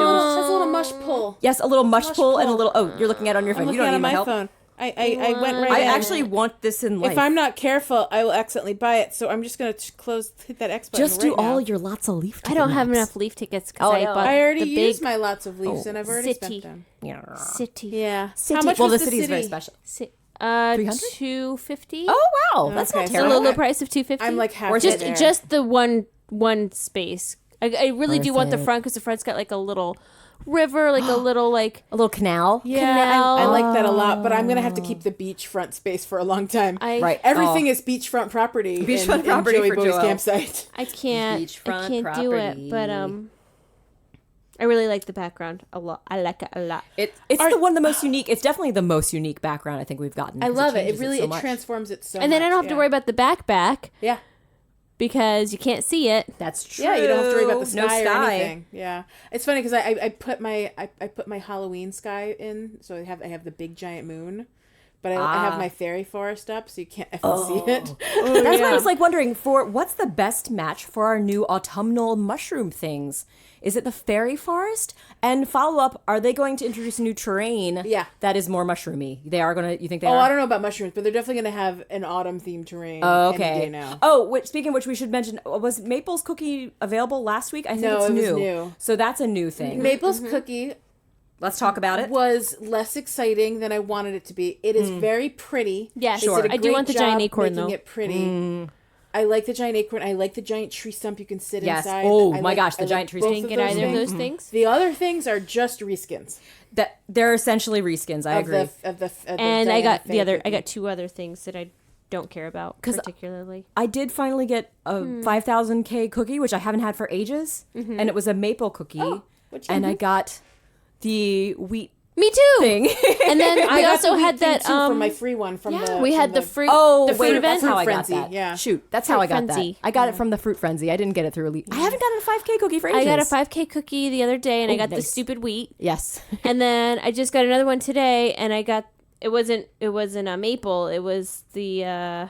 little mush pull. Yes, a little mush pull and a pull. little. Oh, you're looking at it on your phone. I'm You looking don't at need it on my my help. phone. I went right I in. actually want this in life. If I'm not careful, I will accidentally buy it. So I'm just gonna hit that X button. just do right all now. your lots of leaf. I don't have maps. enough leaf tickets because Oh, I no. bought I already the used big my lots of leaves, and I've already city. spent them. Yeah. city. Yeah. City. How much Well, was the city is very special. 300? 250. Oh wow, that's Okay, not so It's a terrible. little price of 250. I'm like half just there. just the one space. I really do want the Worth it. front because the front's got like a little river, like a little like. A little canal. Yeah, canal. I like that a lot, but I'm gonna have to keep the beachfront space for a long time. Right. Everything is beachfront property. Beachfront in property Joey for Bowie's Joelle. campsite. I can't. I Beachfront can't do it. But property. I really like the background a lot. I like it a lot. It's the one of the most unique. It's definitely the most unique background I think we've gotten. I 'cause love it. It changes really so it much. transforms it so. And then I much, don't have to yeah. worry about the back Yeah, because you can't see it. That's true. yeah. You don't have to worry about the No sky or anything. Yeah, it's funny because I put my Halloween sky in, so I have the big giant moon. But I have my fairy forest up, so you can't see it. That's why I was like wondering for what's the best match for our new autumnal mushroom things. Is it the fairy forest? And follow up, are they going to introduce a new terrain? Yeah. that is more mushroomy. They are going to. You think they Oh, are? I don't know about mushrooms, but they're definitely going to have an autumn themed terrain. Oh, any okay. day now. Oh, speaking of which, we should mention: was Maple's cookie available last week? I think No, it's it was new. new. So that's a new thing. Maple's cookie Let's talk about it. was less exciting than I wanted it to be. It is very pretty. Yeah, They sure. did a I do great want the giant job acorn, making though. it pretty. I like the giant acorn. I like the giant tree stump you can sit Yes. inside. Oh, I my like- gosh, the I giant like tree both stump. Didn't of get those either of things. those things. The other things are just reskins That they're essentially reskins. I of agree. the And I Diana got Faye I cookie. got two other things that I don't care about 'Cause particularly. I did finally get a 5,000K cookie, which I haven't had for ages, and it was a maple cookie, which- and I got the wheat Me too. thing. And then I we got also the wheat had thing, that too, from my free one from the we from had the fruit Oh, the fruit wait, event. that's how I got Frenzy, that. yeah. Shoot, that's how Fruit I got Frenzy. that. I got it from the Fruit Frenzy. I didn't get it through Elite. I haven't gotten a 5K cookie for ages. I got a 5K cookie the other day and I Oh, got the nice. stupid wheat. Yes. And then I just got another one today and I got it wasn't a maple, it was the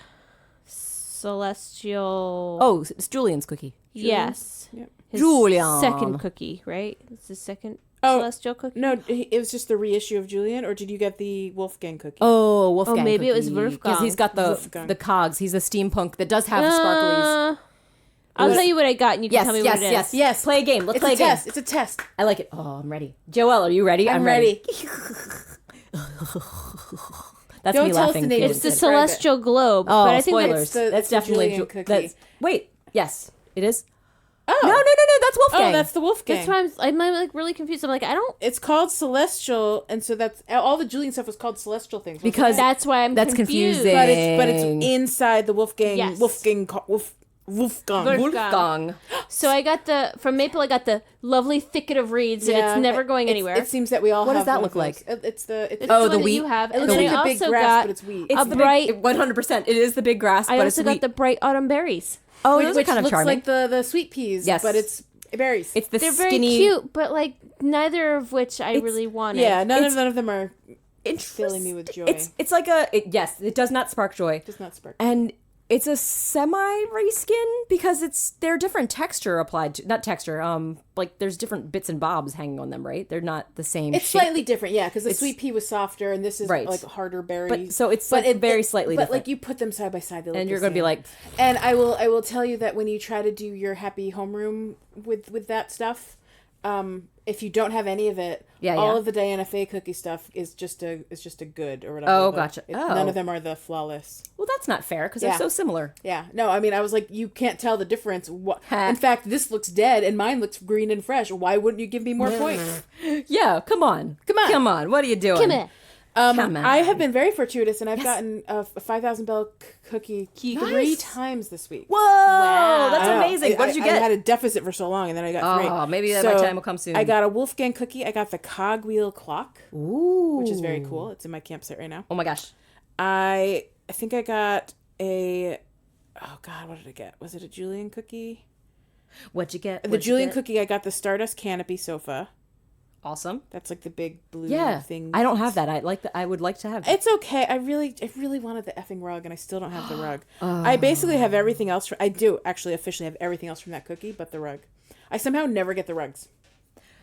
celestial Oh, it's Julian's cookie. yes. Yep. His Julian. second cookie, right? It's the second Oh, celestial cookie. No, it was just the reissue of Julian, or did you get the Wolfgang cookie? Oh, Wolfgang. Oh, maybe it was Because Wolfgang. he's got the Wolfgang. the cogs. He's a steampunk that does have the sparklies. I'll was- tell you what I got and you can Yes, tell me yes, what it is. yes, Yes. Play a game. Let's It's play a a game. test. It's a test. I like it. Oh, I'm ready. Joelle, are you ready? I'm ready. That's Don't me tell us laughing. the name. feeling It's the good. Describe it. celestial globe. Oh, but I think spoilers. that's the- that's the definitely Julian cookie. That's, wait. Yes, it is. Oh. No, that's Wolfgang. Oh, that's the Wolfgang. that's why I'm like really confused. I'm like I don't. It's called Celestial, and so that's all the Julian stuff was called Celestial things. wasn't Because it? That's why I'm That's confused. confusing. but it's inside the Wolfgang. Yes. Wolfgang. Wolfgang. Wolfgang. So I got from Maple. I got the lovely thicket of reeds, and Yeah, it's never going it's- anywhere. It seems that we all. What have does that one look of those. like? It's the. It's It's Oh, the the one that wheat? you have. It And looks then like I the big also grass, got but it's wheat. a bright. 100%. It is the big grass, I but also it's got wheat. the bright autumn berries. Oh, which those are kind of looks charming. like the sweet peas. Yes. but it's berries. It's the They're very skinny. cute, but like neither of which I really wanted. Yeah, none it's- of them are filling me with joy. It's like yes, it does not spark joy. Does not spark. And it's a semi reskin because they're different texture applied to, not texture, like there's different bits and bobs hanging on them, right? They're not the same It's shape. slightly different, yeah, because the sweet pea was softer and this is Right. like harder berry. But so it's like very slightly but different. like you put them side by side, they look And the you're going to be same. like, And I will tell you that when you try to do your happy homeroom with that stuff, if you don't have any of it, all of the Diana Faye cookie stuff is just a good or whatever. Oh, gotcha. None of them are the flawless. well, that's not fair because they're so similar. Yeah. No, I mean, I was like, you can't tell the difference. In fact, this looks dead and mine looks green and fresh. Why wouldn't you give me more points? Yeah, come on. What are you doing? Come here. Come on. I have been very fortuitous, and I've gotten a 5,000 bell cookie 3 times this week. Whoa, that's I know. amazing. What did you get? I had a deficit for so long, and then I got 3. Oh, maybe my time will come soon. I got a Wolfgang cookie. I got the cogwheel clock, Ooh. which is very cool. It's in my campsite right now. Oh my gosh. I think I got a... Oh, God, what did I get? Was it a Julian cookie? What'd you get? The Julian cookie, I got the Stardust Canopy sofa. Awesome. That's like the big blue thing. I don't have that. I would like to have that. It's okay. I really wanted the effing rug, and I still don't have the rug. I basically have everything else. I do actually officially have everything else from that cookie, but the rug. I somehow never get the rugs.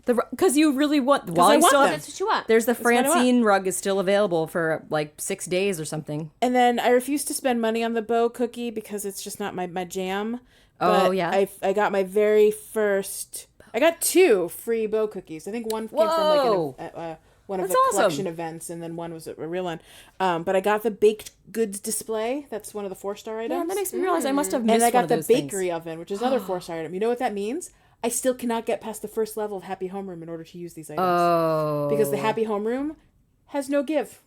Because you really want. I want them. That's what you want. There's the what I want. Francine rug is still available for like 6 days or something. And then I refuse to spend money on the bow cookie because it's just not my jam. But Oh, yeah? I got my very first. I got 2 free bow cookies. I think one came from Whoa. like one of That's the awesome. collection events, and then one was a real one. But I got the baked goods display. That's one of the 4-star items. Yeah, that makes me realize I must have missed And I one got of the those bakery things. oven, which is another 4-star item. You know what that means? I still cannot get past the first level of Happy Homeroom in order to use these items. Oh. Because the Happy Homeroom has no give.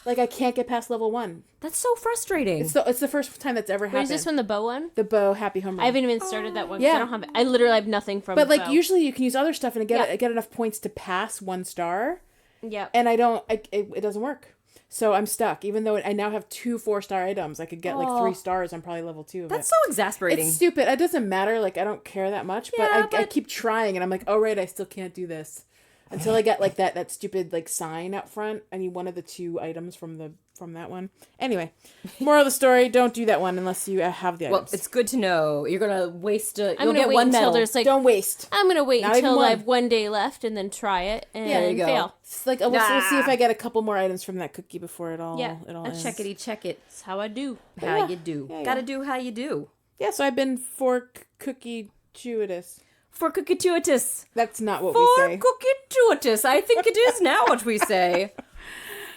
Like, I can't get past level 1. That's so frustrating. It's the first time that's ever happened. Is this one the bow one? The bow Happy Homeroom. I haven't even started that one. 'Cause Yeah. I don't have. I literally have nothing from. But, like, bow. usually you can use other stuff and get enough points to pass 1 star. Yeah. And I don't... it doesn't work. So I'm stuck. Even though I now have 2 4-star items, I could get, like, 3 stars. I'm probably level 2 of That's it. so exasperating. It's stupid. It doesn't matter. Like, I don't care that much. Yeah, I keep trying, and I'm like, oh, right, I still can't do this. Until I get, like, that stupid, like, sign out front. I need one of the 2 items from that one. Anyway, moral of the story, don't do that one unless you have the items. Well, it's good to know. You're going to waste I'm you'll gonna get wait one until medal. there's like. Don't waste. I'm gonna wait Not even until I one. have 1 day left and then try it and there you go. fail. It's like, we'll see if I get a couple more items from that cookie before it all ends. Check it. That's how I do. How you do. Yeah, Gotta do how you do. Yeah, so I've been fork cookie chewitous. For cookie-tuitus. That's not what we For say. cookie-tuitus. I think it is now what we say.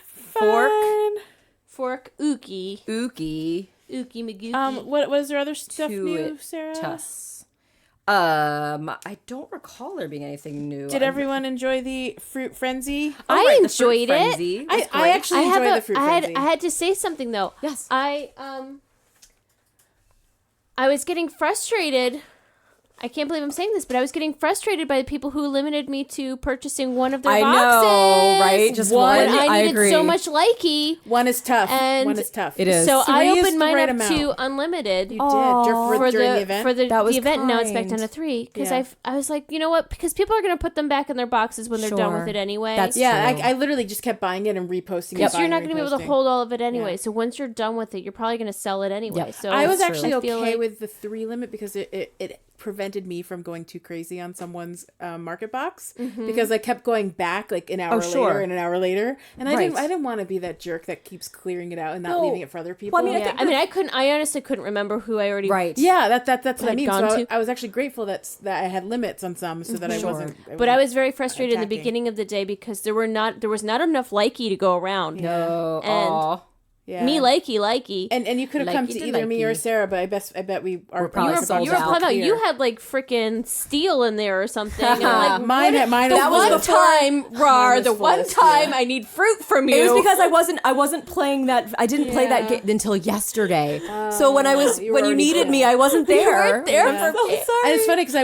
Fork. Fine. Fork ookie. Ookie. Ookie magookie. What was there other stuff new, Sarah? Tuss. I don't recall there being anything new. Did everyone enjoy the fruit frenzy? I right, the fruit enjoyed it. frenzy was I great. actually enjoyed the fruit frenzy. I had to say something though. Yes. I was getting frustrated. I can't believe I'm saying this, but I was getting frustrated by the people who limited me to purchasing one of their I boxes. know, right? Just one. When I I needed agree. so much likey. One is tough. And One is tough. It is. So I 3 is opened the mine right up amount. to unlimited. You did during the event. For the That was event. Now it's back kind. down to 3 because Yeah. I was like, you know what? Because people are going to put them back in their boxes when they're done Sure. with it anyway. That's Yeah, true. I literally just kept buying it and reposting it. because you're buying not and going to be able to reposting. hold all of it anyway. Yeah. So once you're done with it, you're probably going to sell it anyway. Yeah. So I was That's actually I feel okay like- with the 3 limit because it prevented me from going too crazy on someone's market box because I kept going back like an hour sure. later and an hour later, and Right. I didn't want to be that jerk that keeps clearing it out and not No. leaving it for other people. Well, I mean, Yeah, I honestly couldn't remember who I already. Right. yeah, that's what I had mean. gone So to. I was actually grateful that I had limits on some so that I Sure. wasn't. But I was very frustrated in the attacking. beginning of the day because there was not enough likey to go around. No. And- Aw. yeah. Me likey. And you could have come Likey to to either me or likey. Sarah, but I bet we are probably sold You were out. plumb out. clear. You had like freaking steel in there or something. And I'm like, mine. the That was one before- time, Rar, was the full one of time steel. I need fruit from you. It was because I wasn't playing that. I didn't play that game until yesterday. So when you were when you already needed full. me, I wasn't there. You weren't there I'm for so me. sorry. And it's funny because I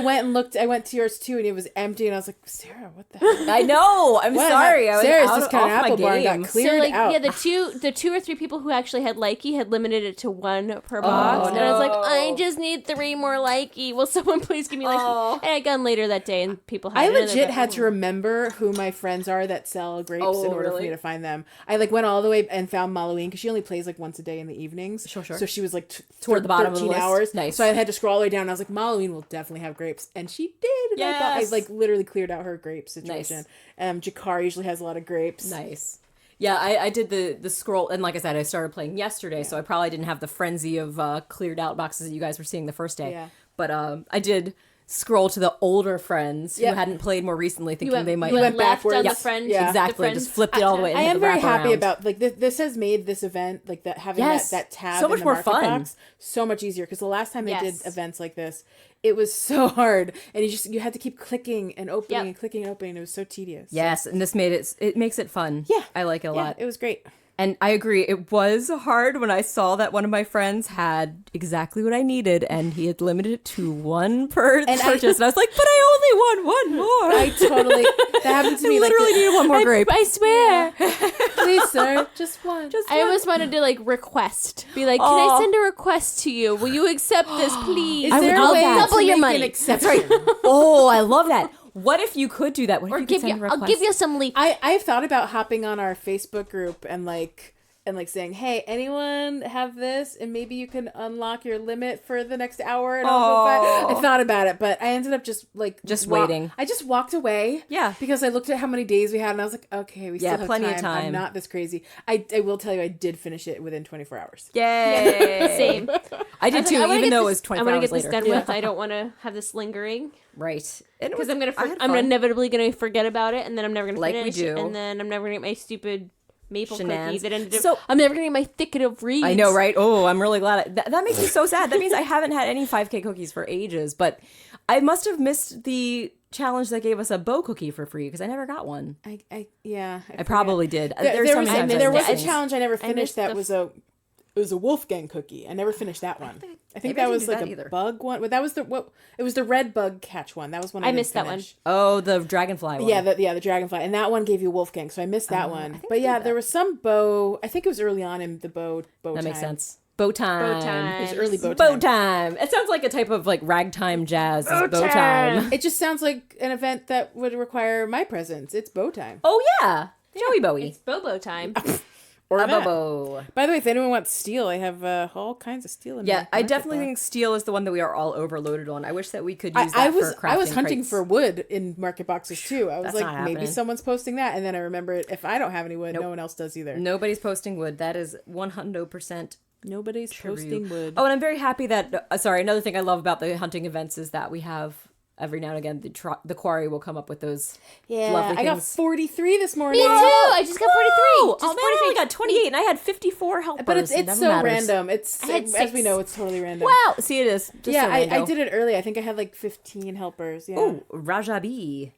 went to yours too, and it was empty, and I was like, Sarah, what the heck? I know. I'm What? sorry. I was Sarah's out just of kind of off my apple bar and game. got cleared so like out. yeah, the two or three people people who actually had likey had limited it to 1 per box. And I was like, I just need 3 more likey. Will someone please give me likey? And I got later that day and people had I it. legit had to remember who my friends are that sell grapes in order for me to find them. I like went all the way and found Halloween because she only plays like once a day in the evenings. Sure. So she was like toward the bottom of the 13 list. hours. Nice. So I had to scroll all the way down. And I was like, Halloween will definitely have grapes, and she did. And I thought I like literally cleared out her grape situation. Nice. Jakar usually has a lot of grapes. Nice. Yeah, I did the scroll, and like I said, I started playing yesterday, so I probably didn't have the frenzy of cleared out boxes that you guys were seeing the first day. Yeah. But I did scroll to the older friends who hadn't played more recently, thinking they might. You went backwards. left on the friend. Yeah. Exactly. Just flipped it all the way. I am very happy about like this has made this event like that having that tab so much in the more market fun. box so much easier because the last time they did events like this, it was so hard and you had to keep clicking and opening and clicking and opening. It was so tedious. Yes, and this makes it fun. Yeah, I like it a lot. It was great. And I agree, it was hard when I saw that one of my friends had exactly what I needed, and he had limited it to 1 per purchase. And I was like, but I only want 1 more. I totally, that happened to me. I literally needed 1 more grape. I swear. Please, sir, just one. I almost wanted to like request. Be like, can I send a request to you? Will you accept this, please? Is there a way double to your make money. an exception? Oh, I love that. What if you could do that? What if you could send a request? I'll give you some leaf. I've thought about hopping on our Facebook group and saying, hey, anyone have this? And maybe you can unlock your limit for the next hour. And I thought about it, but I ended up just waiting. I just walked away. Yeah. Because I looked at how many days we had and I was like, okay, we still have plenty time. of time. I'm not this crazy. I will tell you, I did finish it within 24 hours. Yay. Same. I did too, even though it was 24 I want hours to get this later. done with. I don't want to have this lingering. Right. Because I'm inevitably gonna forget about it, and then I'm never gonna Like we finish. do. And then I'm never gonna get my stupid maple Shenanigans. cookie that ended up. So- I'm never gonna get my thicket of reeds. I know, right? Oh, I'm really glad. That makes me so sad. That means I haven't had any 5K cookies for ages, but I must have missed the challenge that gave us a bow cookie for free because I never got one. I probably did. There was a challenge I never finished missed that was a Wolfgang cookie. I never finished that one. I think that was like a bug one. But that was it was the red bug catch one. That was one I missed that one. Oh, the dragonfly one. Yeah, the dragonfly. And that one gave you Wolfgang, so I missed that one. But yeah, there was some bow. I think it was early on in the bow That time. makes sense. Bow time. time. It was early bow time. Bow time. It sounds like a type of like ragtime jazz. Bow time. It just sounds like an event that would require my presence. It's bow time. Oh yeah. Joey Bowie. It's Bobo time. Or A that. Bobo. By the way, if anyone wants steel, I have all kinds of steel in my Yeah, I market definitely box. think steel is the one that we are all overloaded on. I wish that we could use that I for was crafting hunting crates. for wood in market boxes too. I was That's like, not maybe happening. someone's posting that, and then I remembered if I don't have any wood, no one else does either. Nobody's posting wood. That is 100%. Nobody's posting wood. Oh, and I'm very happy that. Sorry, another thing I love about the hunting events is that we have every now and again the quarry will come up with those lovely I got things. 43 this morning. Me too. I just got 43. Oh Just man, I only got 28, and I had 54 helpers. But It it's never so matters. random. It's I had as 6. we know, it's totally random. Wow, see it is. Just yeah, so I rando. did it early. I think I had like 15 helpers. Yeah. Oh, Rajabi.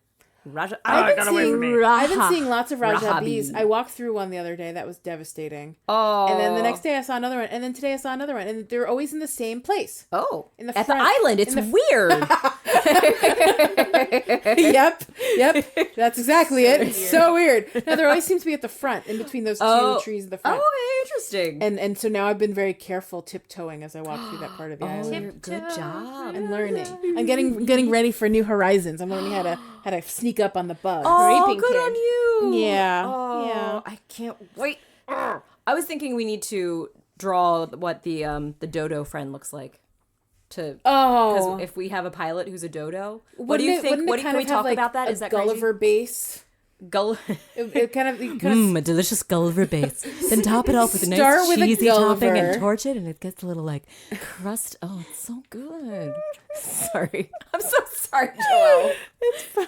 I've been seeing lots of Rajabi. Rajabis. I walked through one the other day. That was devastating. Oh. And then the next day I saw another one. And then today I saw another one. And they're always in the same place. Oh. In the At front. the island. It's weird. Yep. That's exactly it. It's so weird. No, there always seems to be at the front, in between those two trees in the front. Oh, interesting. And so now I've been very careful tiptoeing as I walk through that part of the island. Good job. I'm learning. I'm getting ready for new horizons. I'm learning how to sneak up on the bugs. Oh, Creeping good kid. on you. Yeah. Oh, Yeah. I can't wait. I was thinking we need to draw what the dodo friend looks like. Because if we have a pilot who's a dodo, what do you think? What can we talk about that? Is that Gulliver base? It kind of a delicious Gulliver base. Then top it off with a Start nice with a cheesy topping Gulliver. and torch it, and it gets a little like crust. Oh, it's so good. Sorry, I'm so sorry, Joelle. It's fine.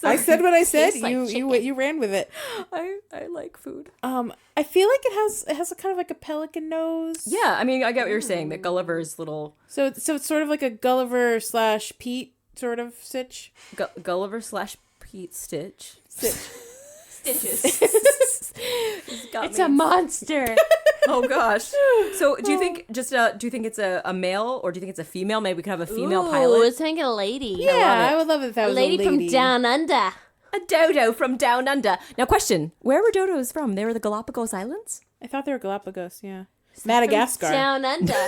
I said what I said. Tastes like You ran with it. I like food. I feel like it has a kind of like a pelican nose. Yeah, I mean, I get what you're saying. That Gulliver's little So it's sort of like a Gulliver / Pete sort of sitch. Gulliver / Pete Stitch. Stitches. It's It's a monster. Oh gosh. So do you think do you think it's a male or do you think it's a female? Maybe we could have a female Ooh, pilot. let's make it a lady. Yeah, I would love it if that A was lady from down under. A dodo from down under. Now question, where were dodos from? They were the Galapagos Islands? I thought they were Galapagos. Yeah, Madagascar. Down under. No,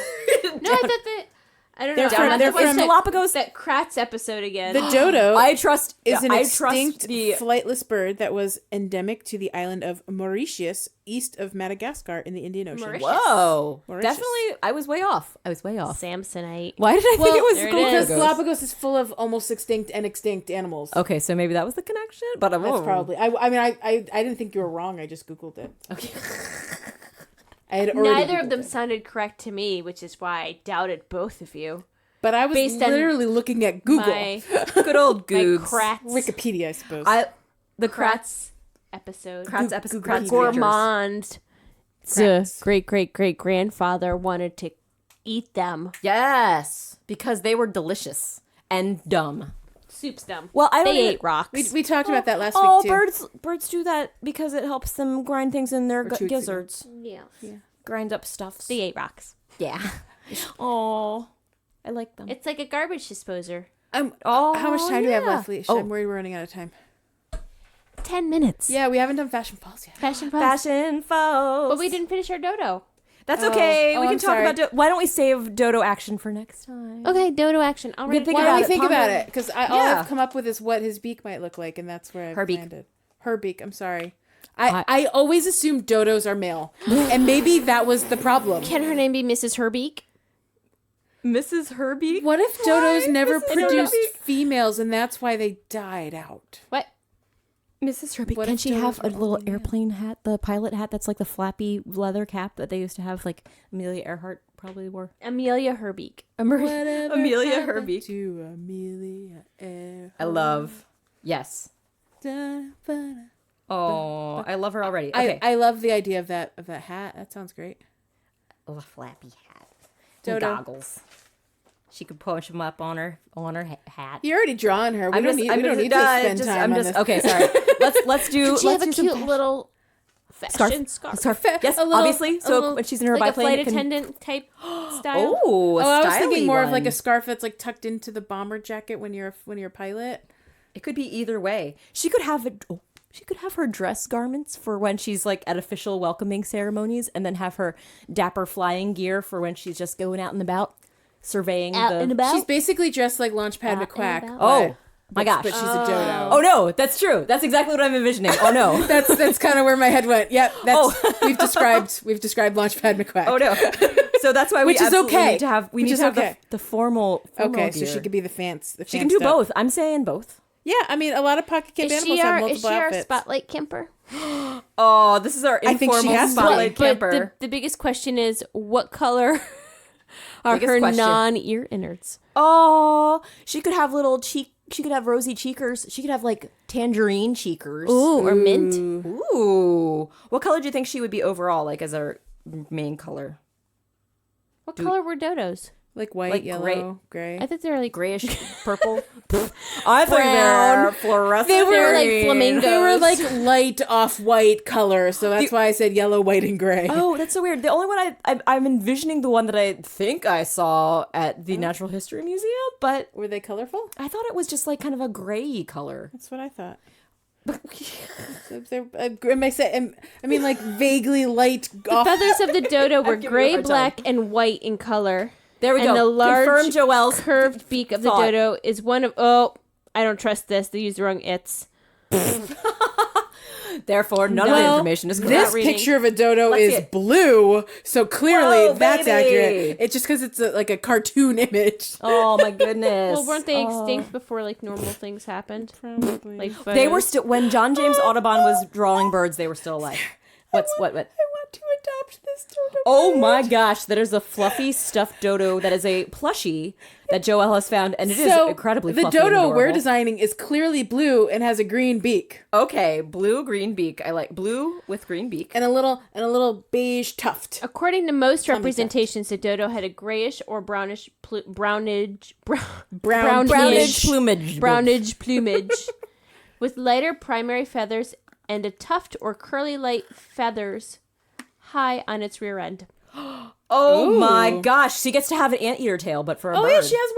I thought that. I don't know. They're from Galapagos. That Kratz episode again. The dodo. I trust is an I extinct trust the flightless bird that was endemic to the island of Mauritius, east of Madagascar in the Indian Ocean. Mauritius. Whoa. Mauritius. Definitely I was way off. Samsonite. Why did I think it was there it Because is. Galapagos is full of almost extinct and extinct animals. Okay, so maybe that was the connection, but That's probably. I mean, I didn't think you were wrong. I just Googled it. Okay. I had already Neither Googled of them it. sounded correct to me, which is why I doubted both of you. But I was based on literally looking at Google. My, Good old my Googs. Kratz. Wikipedia, I suppose. The Kratz episode. Kratz episode. Google Kratz Gourmand. The great grandfather wanted to eat them. Yes, because they were delicious and dumb. Soup's dumb. Well, I don't They even- ate rocks. we talked about that last Oh, week too. birds do that because it helps them grind things in their 2 weeks ago. gizzards. Yeah. Grind up stuffs. They ate rocks. Yeah. Oh, I like them. It's like a garbage disposer. Oh, How much time do we have yeah. left, Leash? Oh. I'm worried we're running out of time. 10 minutes. Yeah, we haven't done fashion falls yet. Fashion Post. Fashion folks. But we didn't finish our dodo. That's okay. Oh, we can I'm talk sorry. about. Why don't we save dodo action for next time? Okay, dodo action. I'll read it. think Why about don't we it, think ponder about it. it? Because all Yeah. I've come up with is what his beak might look like, and that's where I've Her beak. landed. Her beak. I'm sorry. I always assumed dodos are male, and maybe that was the problem. Can her name be Mrs. Herbeek? Mrs. Herbie. What if dodos never Mrs. produced Herbie? females, and that's why they died out? What? Mrs. Herbie. What Can if she dodos have a were little only male? airplane hat, the pilot hat that's like the flappy leather cap that they used to have, like Amelia Earhart probably wore? Amelia Herbeek. Whatever Amelia happened Herbie. to Amelia Earhart? I love. Yes. Da-ba-da. Oh, I love her already. Okay. I love the idea of that hat. That sounds great. a flappy hat. Dodo. And goggles. She could push them up on her hat. You're already drawing her. We don't need to spend time on this. Okay, sorry. Let's do. She let's have a do some cute little fashion scarf. Yes, A little- obviously. a So little- when she's in her Like a biplane, flight it can- attendant type style. Oh, a I was styly thinking more of like one. a scarf that's like tucked into the bomber jacket when you're a pilot. It could be either way. She could have she could have her dress garments for when she's like at official welcoming ceremonies, and then have her dapper flying gear for when she's just going out and about, surveying Out the. and about. She's basically dressed like Launchpad Out McQuack. and about. Oh my gosh! But she's a dodo. Oh no, that's true. That's exactly what I'm envisioning. Oh no. That's kind of where my head went. Yep, that's we've described Launchpad McQuack. Oh no. So that's why we Which is absolutely okay. need to have Which is okay. the formal Okay, so gear. she could be the fancy. She can do both. I'm saying both. Yeah, I mean, a lot of pocket camp Is animals she have our multiple outfits. spotlight camper? Oh, this is our I think she informal has to be. spotlight But camper. the biggest question is, what color are Biggest her question. non-ear innards? Oh, she could have little cheek. She could have rosy cheekers. She could have like tangerine cheekers. Ooh, or mint? Ooh. What color do you think she would be overall, like as our main color? What color were dodos? Like white, Like yellow, gray. I thought they were like Grayish, purple. I think they're fluorescent. They were like green. flamingos. They were like light off-white color, so that's why I said yellow, white, and gray. Oh, that's so weird. The only one I'm envisioning the one that I think I saw at the Natural History Museum, but Were they colorful? I thought it was just like kind of a gray color. That's what I thought. I mean, like vaguely light off. feathers of the dodo were giving you a gray, hard time. black, and white in color. There we And go. the large Confirm Joelle's curved beak of the thought. dodo is one of. Oh, I don't trust this. They used the wrong its. Therefore, none of the information is correct. This reading. picture of a dodo Let's see is it. blue, so clearly Whoa, that's baby. accurate. It's just because it's like a cartoon image. Oh my goodness. Well, weren't they extinct before like normal things happened? Probably. Like They were photos? still when John James Audubon was drawing birds. They were still alive. What? I want to adopt this dodo. Oh my gosh! There's a fluffy stuffed dodo that is a plushie that Joelle has found, and it is incredibly the fluffy and dodo we're adorable. designing is clearly blue and has a green beak Okay, blue green beak. I like blue with green beak. and a little beige tuft. According to most representations, the dodo had a grayish or brownish Brownage plumage. brownage plumage with lighter primary feathers and a tuft or curly light feathers high on its rear end. Oh Ooh. my gosh! She gets to have an anteater tail, but for a Oh bird. yeah, she has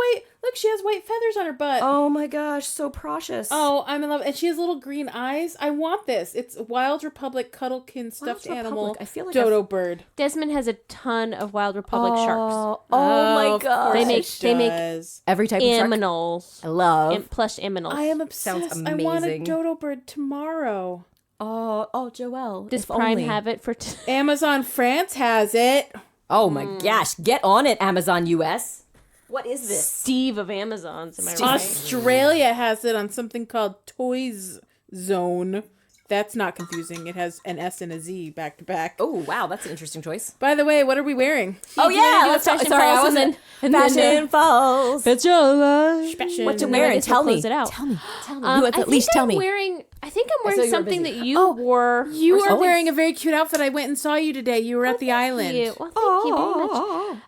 Look, she has white feathers on her butt. Oh my gosh, so precious. Oh, I'm in love. And she has little green eyes. I want this. It's Wild Republic Cuddlekin stuffed animal. I feel like dodo bird. Desmond has a ton of Wild Republic sharks. Oh my of gosh. course They make does. every type of shark. Aminals. I love. Plush aminals. I am obsessed. Sounds I want a amazing. dodo bird tomorrow. Oh, Joelle. Does if Prime only. have it for... Amazon France has it. Oh my gosh, get on it, Amazon US. What is this? Steve of Amazons, am I right? Australia has it on something called Toys Zone. That's not confusing. It has an S and a Z back to back. Oh wow, that's an interesting choice. By the way, what are we wearing? Oh Do you wanna yeah, do a let's talk. fashion Sorry, I falls wasn't. and then Fashion falls. It's your life. Fashion. What to And then wear I and guess we'll tell me. close it out. Tell me. You I at think least tell me. I think I'm saw wearing you were something busy. that you wore. You or are something. wearing a very cute outfit. I went and saw you today. You were at the island. Well, thank you very much.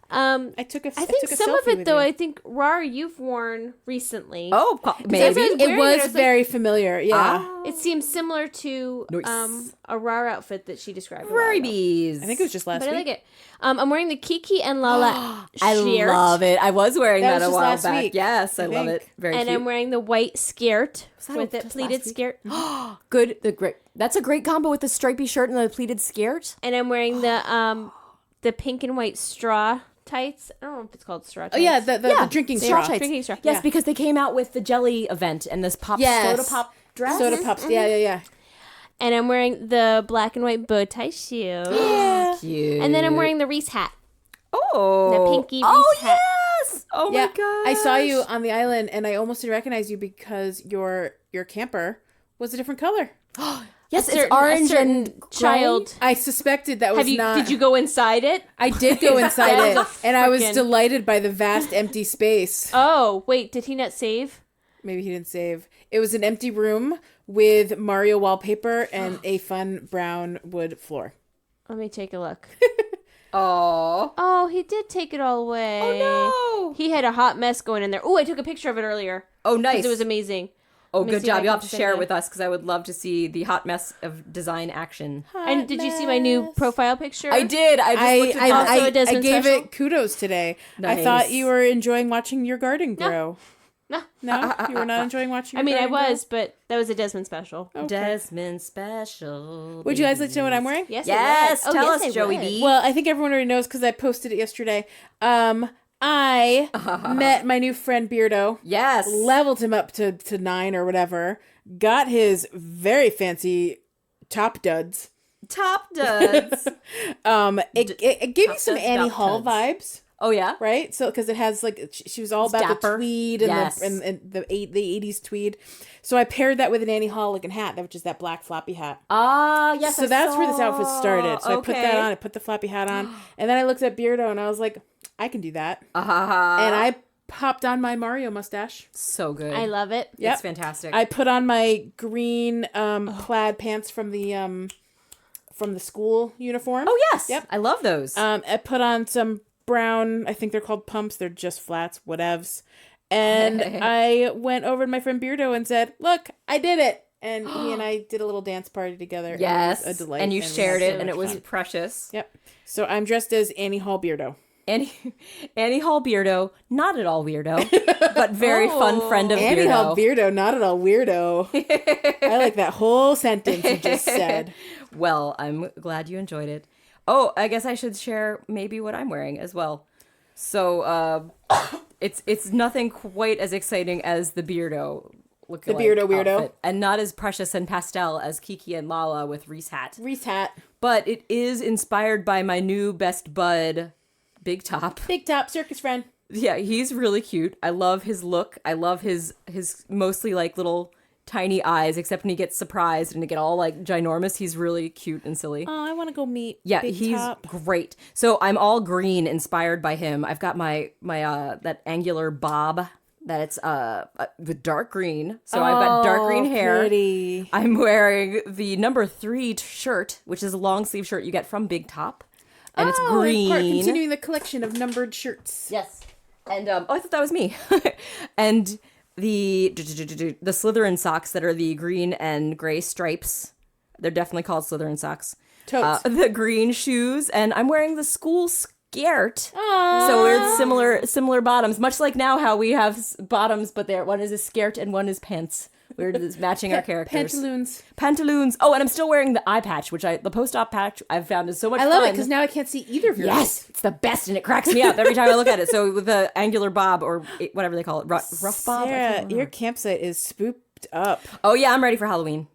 I took a. I think took a some of selfie it, with though, you. I think, Rar, you've worn recently. Oh, Maybe. maybe. I was It wearing was I like, very familiar. Yeah. It seems similar to Nice. a Rar outfit that she described. a while Furry ago. bees. I think it was just last But week. I like it. I'm wearing the Kiki and Lala I shirt. love it. I was wearing That that, was a just while last back. week, Yes, I love think. it. Very And cute. I'm wearing the white skirt that with it just pleated last week? skirt. Good. That's a great combo with the stripy shirt and the pleated skirt. And I'm wearing the pink and white straw tights. I don't know if it's called straw tights. Oh yeah, the drinking straw. tights. Drinking straw. Yes, Yeah. because they came out with the jelly event and this pop Yes. soda pop dress. Soda pups. Yeah. And I'm wearing the black and white bow tie shoe. Cute. And then I'm wearing the Reese hat. oh the pinky oh Reese hat. yes. Oh Yeah. my god. I saw you on the island, and I almost didn't recognize you because your camper was a different color. Yes, A it's orange and child. I suspected that was Have you? not. Did you go inside it? I did go inside That it, was a and I was frickin- delighted by the vast empty space. Oh wait, did he not save? Maybe he didn't save. It was an empty room with Mario wallpaper and a fun brown wood floor. Let me take a look. Oh. Oh, he did take it all away. Oh no. He had a hot mess going in there. Oh, I took a picture of it earlier. Oh nice. 'Cause it was amazing. Oh, Let me good see if I job. You'll can have to send share you- it with us because I would love to see the hot mess of design action. And did you see my new profile picture? I did. I just looked at that. Also a I Desmond gave special? it kudos today. I Nice. thought you were enjoying watching your garden grow. No. No, you were not enjoying watching. I Your mean, I garden grow? was, but that was a Desmond special. Okay. Desmond special. Would you guys like to know what I'm wearing? Yes, Yes, I would. tell yes, us, I Joey would. B. Well, I think everyone already knows because I posted it yesterday. I met my new friend Beardo. Yes. Leveled him up to 9 or whatever. Got his very fancy top duds. Top duds. It gave me some duds, Annie top Hall duds. vibes. Oh yeah. Right, so because it has like she was all It's about dapper. the tweed and Yes. the 80s tweed, so I paired that with an Annie Hall looking hat, which is that black floppy hat. Ah yes. So I that's where this saw. outfit started. So I put that Okay. on. I put the floppy hat on, and then I looked at Beardo and I was like, I can do that, and Ah. I popped on my Mario mustache. So good. I love it. Yep. It's fantastic. I put on my green plaid pants from the school uniform. oh yes. Yep. I love those. I put on some brown, I think they're called pumps. They're just flats, whatevs. And I went over to my friend Beardo and said, look, I did it. And he and I did a little dance party together. yes. And it was a delight. And you we had shared so it, and much it was fun. precious. Yep. So I'm dressed as Annie Hall Beardo. Annie Hall Beardo, not at all weirdo, but very fun friend of Annie Beardo. Hall Beardo, not at all weirdo. I like that whole sentence you just said. Well, I'm glad you enjoyed it. Oh, I guess I should share maybe what I'm wearing as well. So, it's nothing quite as exciting as the Beardo look. The Beardo weirdo. outfit, and not as precious and pastel as Kiki and Lala with Reese hat. Reese hat. But it is inspired by my new best bud, Big Top. Big top circus friend. Yeah, he's really cute. I love his look. I love his mostly like little tiny eyes, except when he gets surprised and they get all like ginormous. He's really cute and silly. Oh, I want to go meet Yeah, Big he's Top. great. So I'm all green, inspired by him. I've got my that angular bob that it's with dark green. So I've got dark green hair. Pretty. I'm wearing the number 3 shirt, which is a long sleeve shirt you get from Big Top, and it's green. Continuing the collection of numbered shirts. Yes. And oh, I thought that was me. And the Slytherin socks that are the green and gray stripes. They're definitely called Slytherin socks. Totes. The green shoes, and I'm wearing the school skirt. So we're similar bottoms, much like now how we have bottoms, but one is a skirt and one is pants. We're just matching our characters. Pantaloons. Oh, and I'm still wearing the eye patch, the post-op patch I've found is so much fun. I love it because now I can't see either of your eyes. It's the best, and it cracks me up every time I look at it. So with the angular bob, or whatever they call it, rough bob. Sarah, your campsite is spooked up. Oh yeah, I'm ready for Halloween.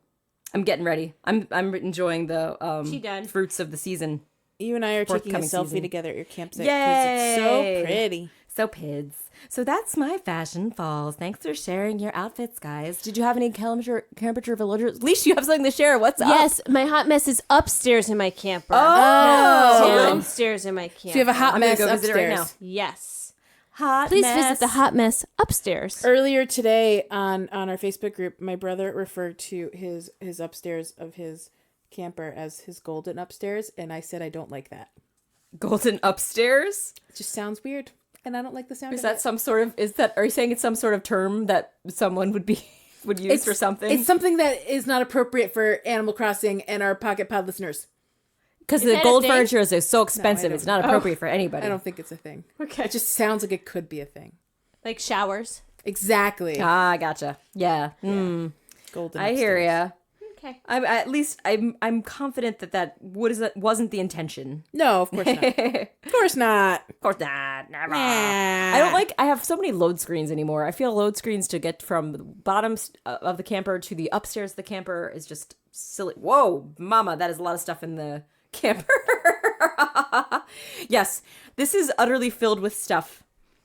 I'm getting ready. I'm enjoying the She done. fruits of the season. You and I are taking a selfie season. together at your campsite because it's so pretty. So pids. So that's my fashion falls. Thanks for sharing your outfits, guys. Did you have any temperature villagers? At least you have something to share. What's up? Yes, my hot mess is upstairs in my camper. Downstairs in my camper. So you have a hot mess go visit upstairs. it right now. Yes. Please Visit the hot mess upstairs. Earlier today on our Facebook group, my brother referred to his upstairs of his camper as his golden upstairs, and I said I don't like that. Golden upstairs? It just sounds weird, and I don't like the sound Is of that it. some sort of are you saying it's some sort of term that someone would use for something? It's something that is not appropriate for Animal Crossing and our Pocket Pod listeners. Because Is the that a gold thing? furniture is so expensive, it's not appropriate for anybody. I don't think it's a thing. Okay. It just sounds like it could be a thing. Like showers. Exactly. Ah, gotcha. Yeah. Golden I hear upstairs. ya. Okay. I'm confident that wasn't the intention. No, of course not. Of course not. Of course not. Never. Nah. I have so many load screens anymore. I feel load screens to get from the bottom of the camper to the upstairs of the camper is just silly. Whoa, mama, that is a lot of stuff in the camper. Yes, this is utterly filled with stuff.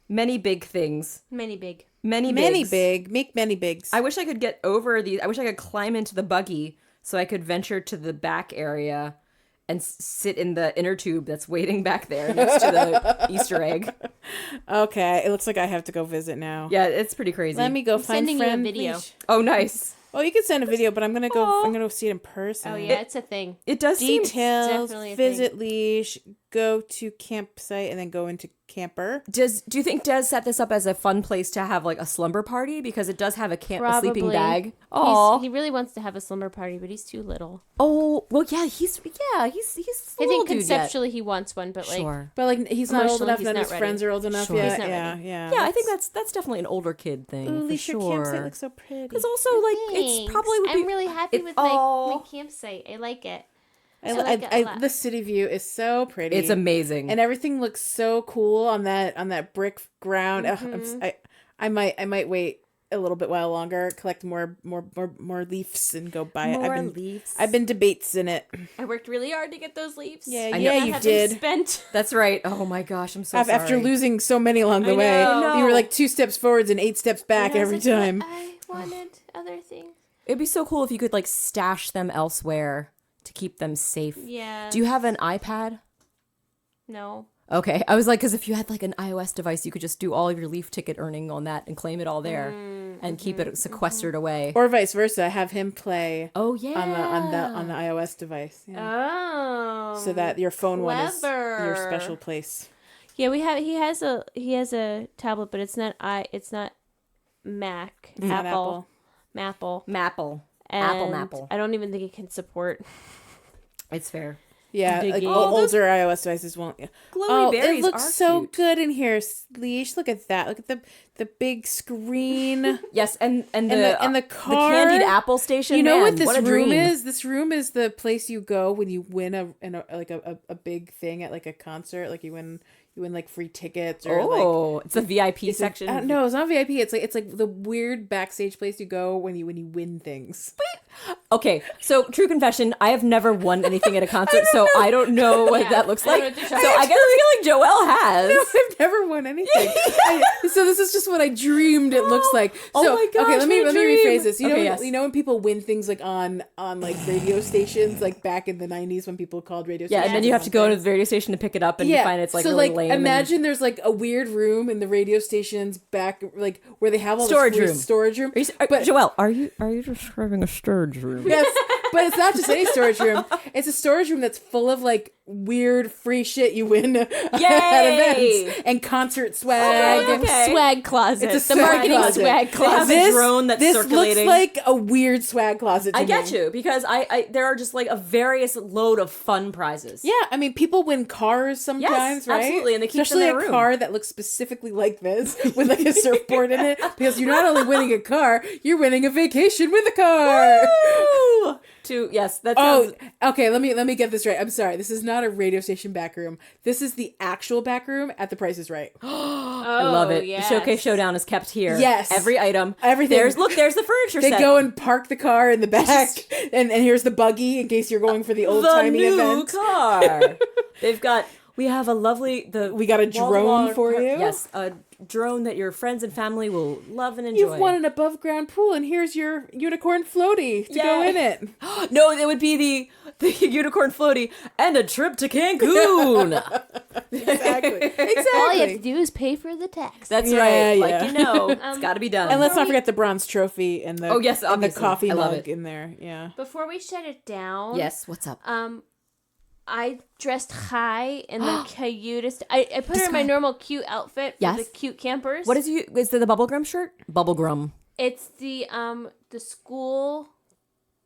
Many big things. Many big. Many Many bigs. big. Make many bigs. I wish I could get over these. I wish I could climb into the buggy so I could venture to the back area and sit in the inner tube that's waiting back there next to the Easter egg. Okay, it looks like I have to go visit now. Yeah, it's pretty crazy. Let me go find sending you a friend. video. Leash. Oh, nice. Well, you can send a video, but I'm gonna go. Aw. I'm gonna go see it in person. Oh yeah, it's a thing. It does seem... Details. definitely a Visit leash. Go to campsite and then go into camper. Do you think Des set this up as a fun place to have like a slumber party? Because it does have a sleeping Probably. bag. Oh, He really wants to have a slumber party, but he's too little. oh, well, yeah, he's a I little think dude yet. conceptually he wants one, but like Sure. But like he's not old Emotionally, enough. he's None of not his ready. friends are old enough Sure. yet. He's not Yeah, ready. yeah. Yeah, I think that's definitely an older kid thing. Ooh, for Leash, your sure. campsite looks so pretty. Because also, like, it's Thanks. probably would be... I'm really happy with my campsite. I like it. I like it a lot. The city view is so pretty. It's amazing. and everything looks so cool on that brick ground. Ugh, I might wait a little bit while longer, collect more leaves, and go buy it. More leaves. I've been debates in it. I worked really hard to get those leaves. Yeah, I yeah, know. you Have them did. Spent. That's right. Oh my gosh, I'm so sorry. After losing so many along the I way, know. you were like 2 steps forwards and 8 steps back And I was every like, time. but I wanted other things. It'd be so cool if you could like stash them elsewhere to keep them safe. Yeah. Do you have an iPad? No. Okay, I was like, because if you had like an iOS device, you could just do all of your leaf ticket earning on that and claim it all there and keep it sequestered away. Or vice versa, have him play Oh yeah, on the iOS device. Yeah. Oh. So that your phone one is your clever. special place. Yeah, he has a tablet, but it's not Mac. Not Apple. Mapple. And Apple Mapple. I don't even think it can support. It's fair. Yeah, like Digging. older iOS devices won't. Yeah. Glowy berries it looks are so cute. good in here, Leash. Look at that. Look at the big screen. Yes, and the and the car. the candied apple station. You know man, what this a room dream. is? This room is the place you go when you win a big thing at like a concert. Like you win like free tickets or like. It's the VIP section. No, it's not VIP. It's like the weird backstage place you go when you win things. Okay, so true confession, I have never won anything at a concert, so I don't know what that looks I don't like. know So what to I guess I feel like Joelle has. No, I've never won anything. So this is just what I dreamed it looks like. So, Oh my gosh, okay, let me what a dream. rephrase this. You know, Okay, yes. you know when people win things like on like radio stations, like back in the 90s when people called radio Yeah, stations. and then you have to go to the radio station to pick it up, and you find it's like so really like lame. imagine there's like a weird room in the radio stations back, like where they have all Storage this free room. storage room. But Joelle, are you describing a storage room? Yes, But it's not just any storage room. It's a storage room that's full of like weird free shit you win at events and concert swag. Okay. Swag closet. It's the swag marketing closet. swag They have closet. a drone that's this circulating. looks like a weird swag closet to I me. get you, because I there are just like a various load of fun prizes. Yeah, I mean, people win cars sometimes, Yes, right? absolutely, and they keep them especially in a their room. car that looks specifically like this with like a surfboard in it, because you're not only winning a car, you're winning a vacation with a car. Woo! Yes, that sounds. Oh, okay. Let me get this right. I'm sorry. This is not a radio station back room. This is the actual back room at The Price is Right. I love it. Yes. The Showcase Showdown is kept here. Yes. Every item. Everything. There's the furniture They set. go and park the car in the back, and here's the buggy in case you're going for the old the timey new event. car. We have a lovely We got a drone for you. Yes, a drone that your friends and family will love and enjoy. You've won an above ground pool, and here's your unicorn floaty to go Yay. in it. No, it would be the unicorn floaty and a trip to Cancun. Exactly. All you have to do is pay for the tax. That's Yeah, right. yeah. Like, you know, it's got to be done. And let's not forget the bronze trophy and the Oh, yes, and the obviously. coffee I love mug it. in there. Yeah. Before we shut it down, Yes, what's up? I dressed high in the cutest. I put her in my normal cute outfit for Yes. the cute campers. What is it the bubblegum shirt? Bubblegum. It's the school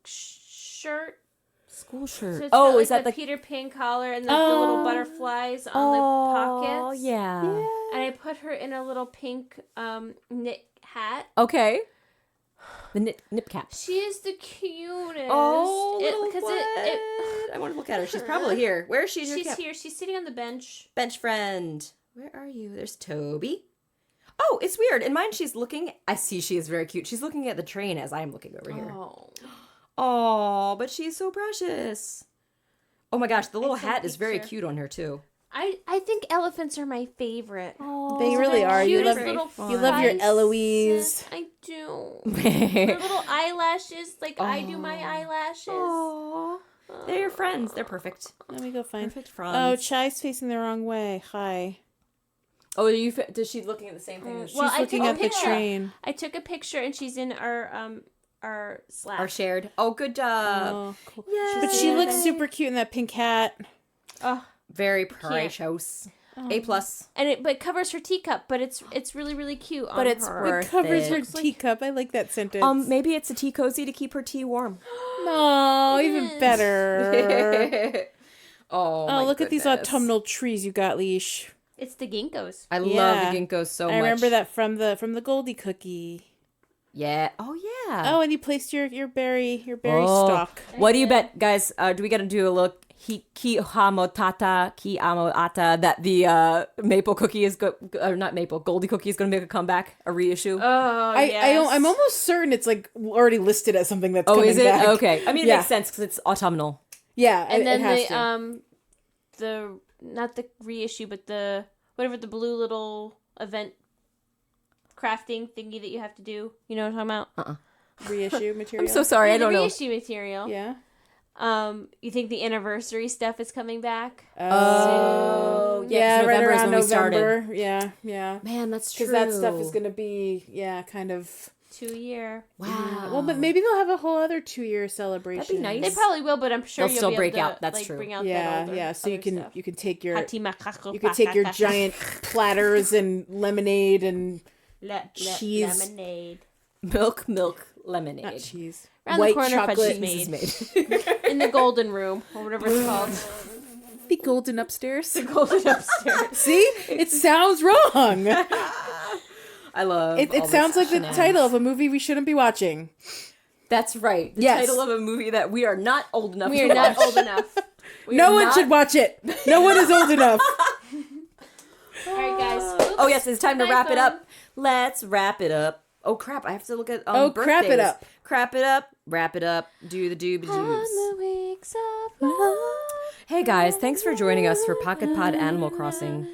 shirt. School shirt. So it's Oh, got, is like, that the Peter Pan collar and the little butterflies on the pockets? Yeah. And I put her in a little pink knit hat. Okay. The nip cap. She is the cutest. Oh, it I want to look at her. She's probably here. Where is she? she's here. She's sitting on the bench. Bench friend. Where are you? There's Toby. Oh, it's weird. In mine, she's looking. I see she is very cute. She's looking at the train as I'm looking over here. Oh. Oh, but she's so precious. Oh my gosh, the little I sent a hat is very picture. cute on her too. I think elephants are my favorite. Oh, They really are. You Cutest love little you love your faces. Eloise. I do. Her little eyelashes, like I do my eyelashes. Aw. They're your friends. They're perfect. Let me go find. Perfect Oh, friends. Chai's facing the wrong way. Hi. Oh, is she looking at the same thing? She's looking at the train. I took a picture and she's in our Slack. Are shared. Oh, good job. Oh, cool. Yeah. But she looks super cute in that pink hat. Oh, Very precious. A plus. and it covers her teacup, but it's really really cute. But on it's her. worth It covers her it. teacup. I like that sentence. Maybe it's a tea cozy to keep her tea warm. No, even better. Oh, Oh, look at these goodness. autumnal trees you got, Leash. It's the ginkgos. I Yeah. love the ginkgos so much. I remember that from the Goldie cookie. Yeah. Oh yeah. Oh, and you placed your berry stalk. What do you bet, guys? Do we got to do a look? Ki hamotata, ki amo ata. That the maple cookie is or not maple, Goldie cookie is going to make a comeback, a reissue. Oh, I'm almost certain it's like already listed as something that's oh, coming is it? back. Okay. I mean, it Yeah. makes sense because it's autumnal. Yeah, And then it has to. the not the reissue, but the whatever the blue little event crafting thingy that you have to do. You know what I'm talking about? Reissue material. I'm so sorry. I The don't know. reissue material. Yeah. You think the anniversary stuff is coming back? Oh, Yeah, right November is around when we started. November. Yeah. Man, that's true. Because that stuff is going to be, kind of. 2 year. Wow. Well, but maybe they'll have a whole other 2-year celebration. nice. They probably will, but I'm sure They'll you'll still be break able to, out, that's like, true. bring out Yeah, that older, yeah. So you other can stuff. you can take your Hatimakaku you can take your pakakaku. giant platters and lemonade and cheese. Lemonade. milk lemonade. not cheese. Around White the corner, chocolate fudge is made. In the golden room, or whatever it's called. The golden upstairs. Golden upstairs. See, it sounds wrong. I love It all sounds this like the shenanigans. title of a movie we shouldn't be watching. That's right. The Yes. title of a movie that we are not old enough We to are not watch. old enough. No one should watch it. No one is old enough. All right, guys. Oh yes, it's time to Good wrap night, it up. Let's wrap it up. Oh crap! I have to look at Oh, crap it birthdays. up. Crap it up. Wrap it up. Do the dooby On doos. the wings of love. Hey guys, thanks for joining us for Pocket Pod Animal Crossing.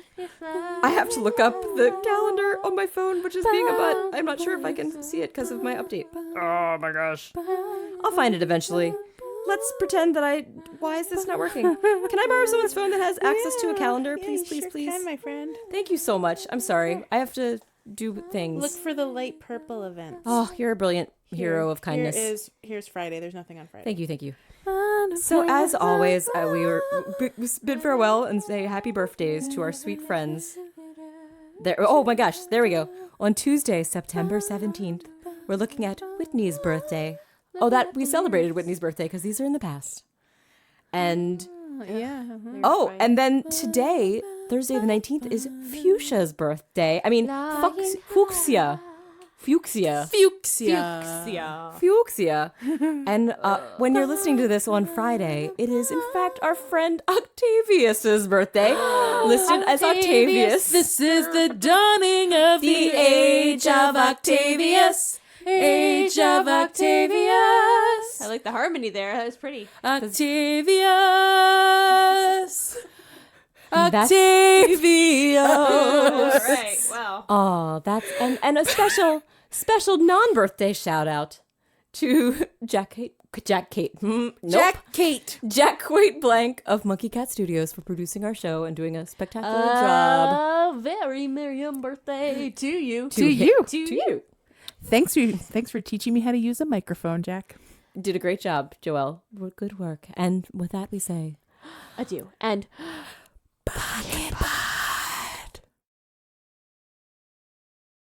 I have to look up the calendar on my phone, which is being a butt. I'm not sure if I can see it because of my update. Oh my gosh. I'll find it eventually. Let's pretend that Why is this not working? Can I borrow someone's phone that has access to a calendar? Yeah, Please, you please, sure please. can, my friend. Thank you so much. I'm sorry. I have to do things. Look for the light purple events. Oh, you're brilliant. hero of kindness. Here's Friday. There's nothing on Friday. Thank you. So as always, bid farewell and say happy birthdays to our sweet friends. There. Oh my gosh, there we go. On Tuesday, September 17th, we're looking at Whitney's birthday. Oh, that we celebrated Whitney's birthday because these are in the past. And and then today, Thursday the 19th, is Fuchsia's birthday. I mean, Fuchsia. And when you're listening to this on Friday, it is in fact our friend Octavius's birthday, listed as Octavius. This is the dawning of the age of Octavius. Age of Octavius. I like the harmony there. That was pretty. Octavius. Octavius. All right. Wow. Oh, that's and a special non-birthday shout out to Jack Quaid Blank of Monkey Cat Studios for producing our show and doing a spectacular job. Very Miriam birthday to you. To you. To you. Thanks for teaching me how to use a microphone, Jack. Did a great job, Joelle. Good work. And with that, we say adieu and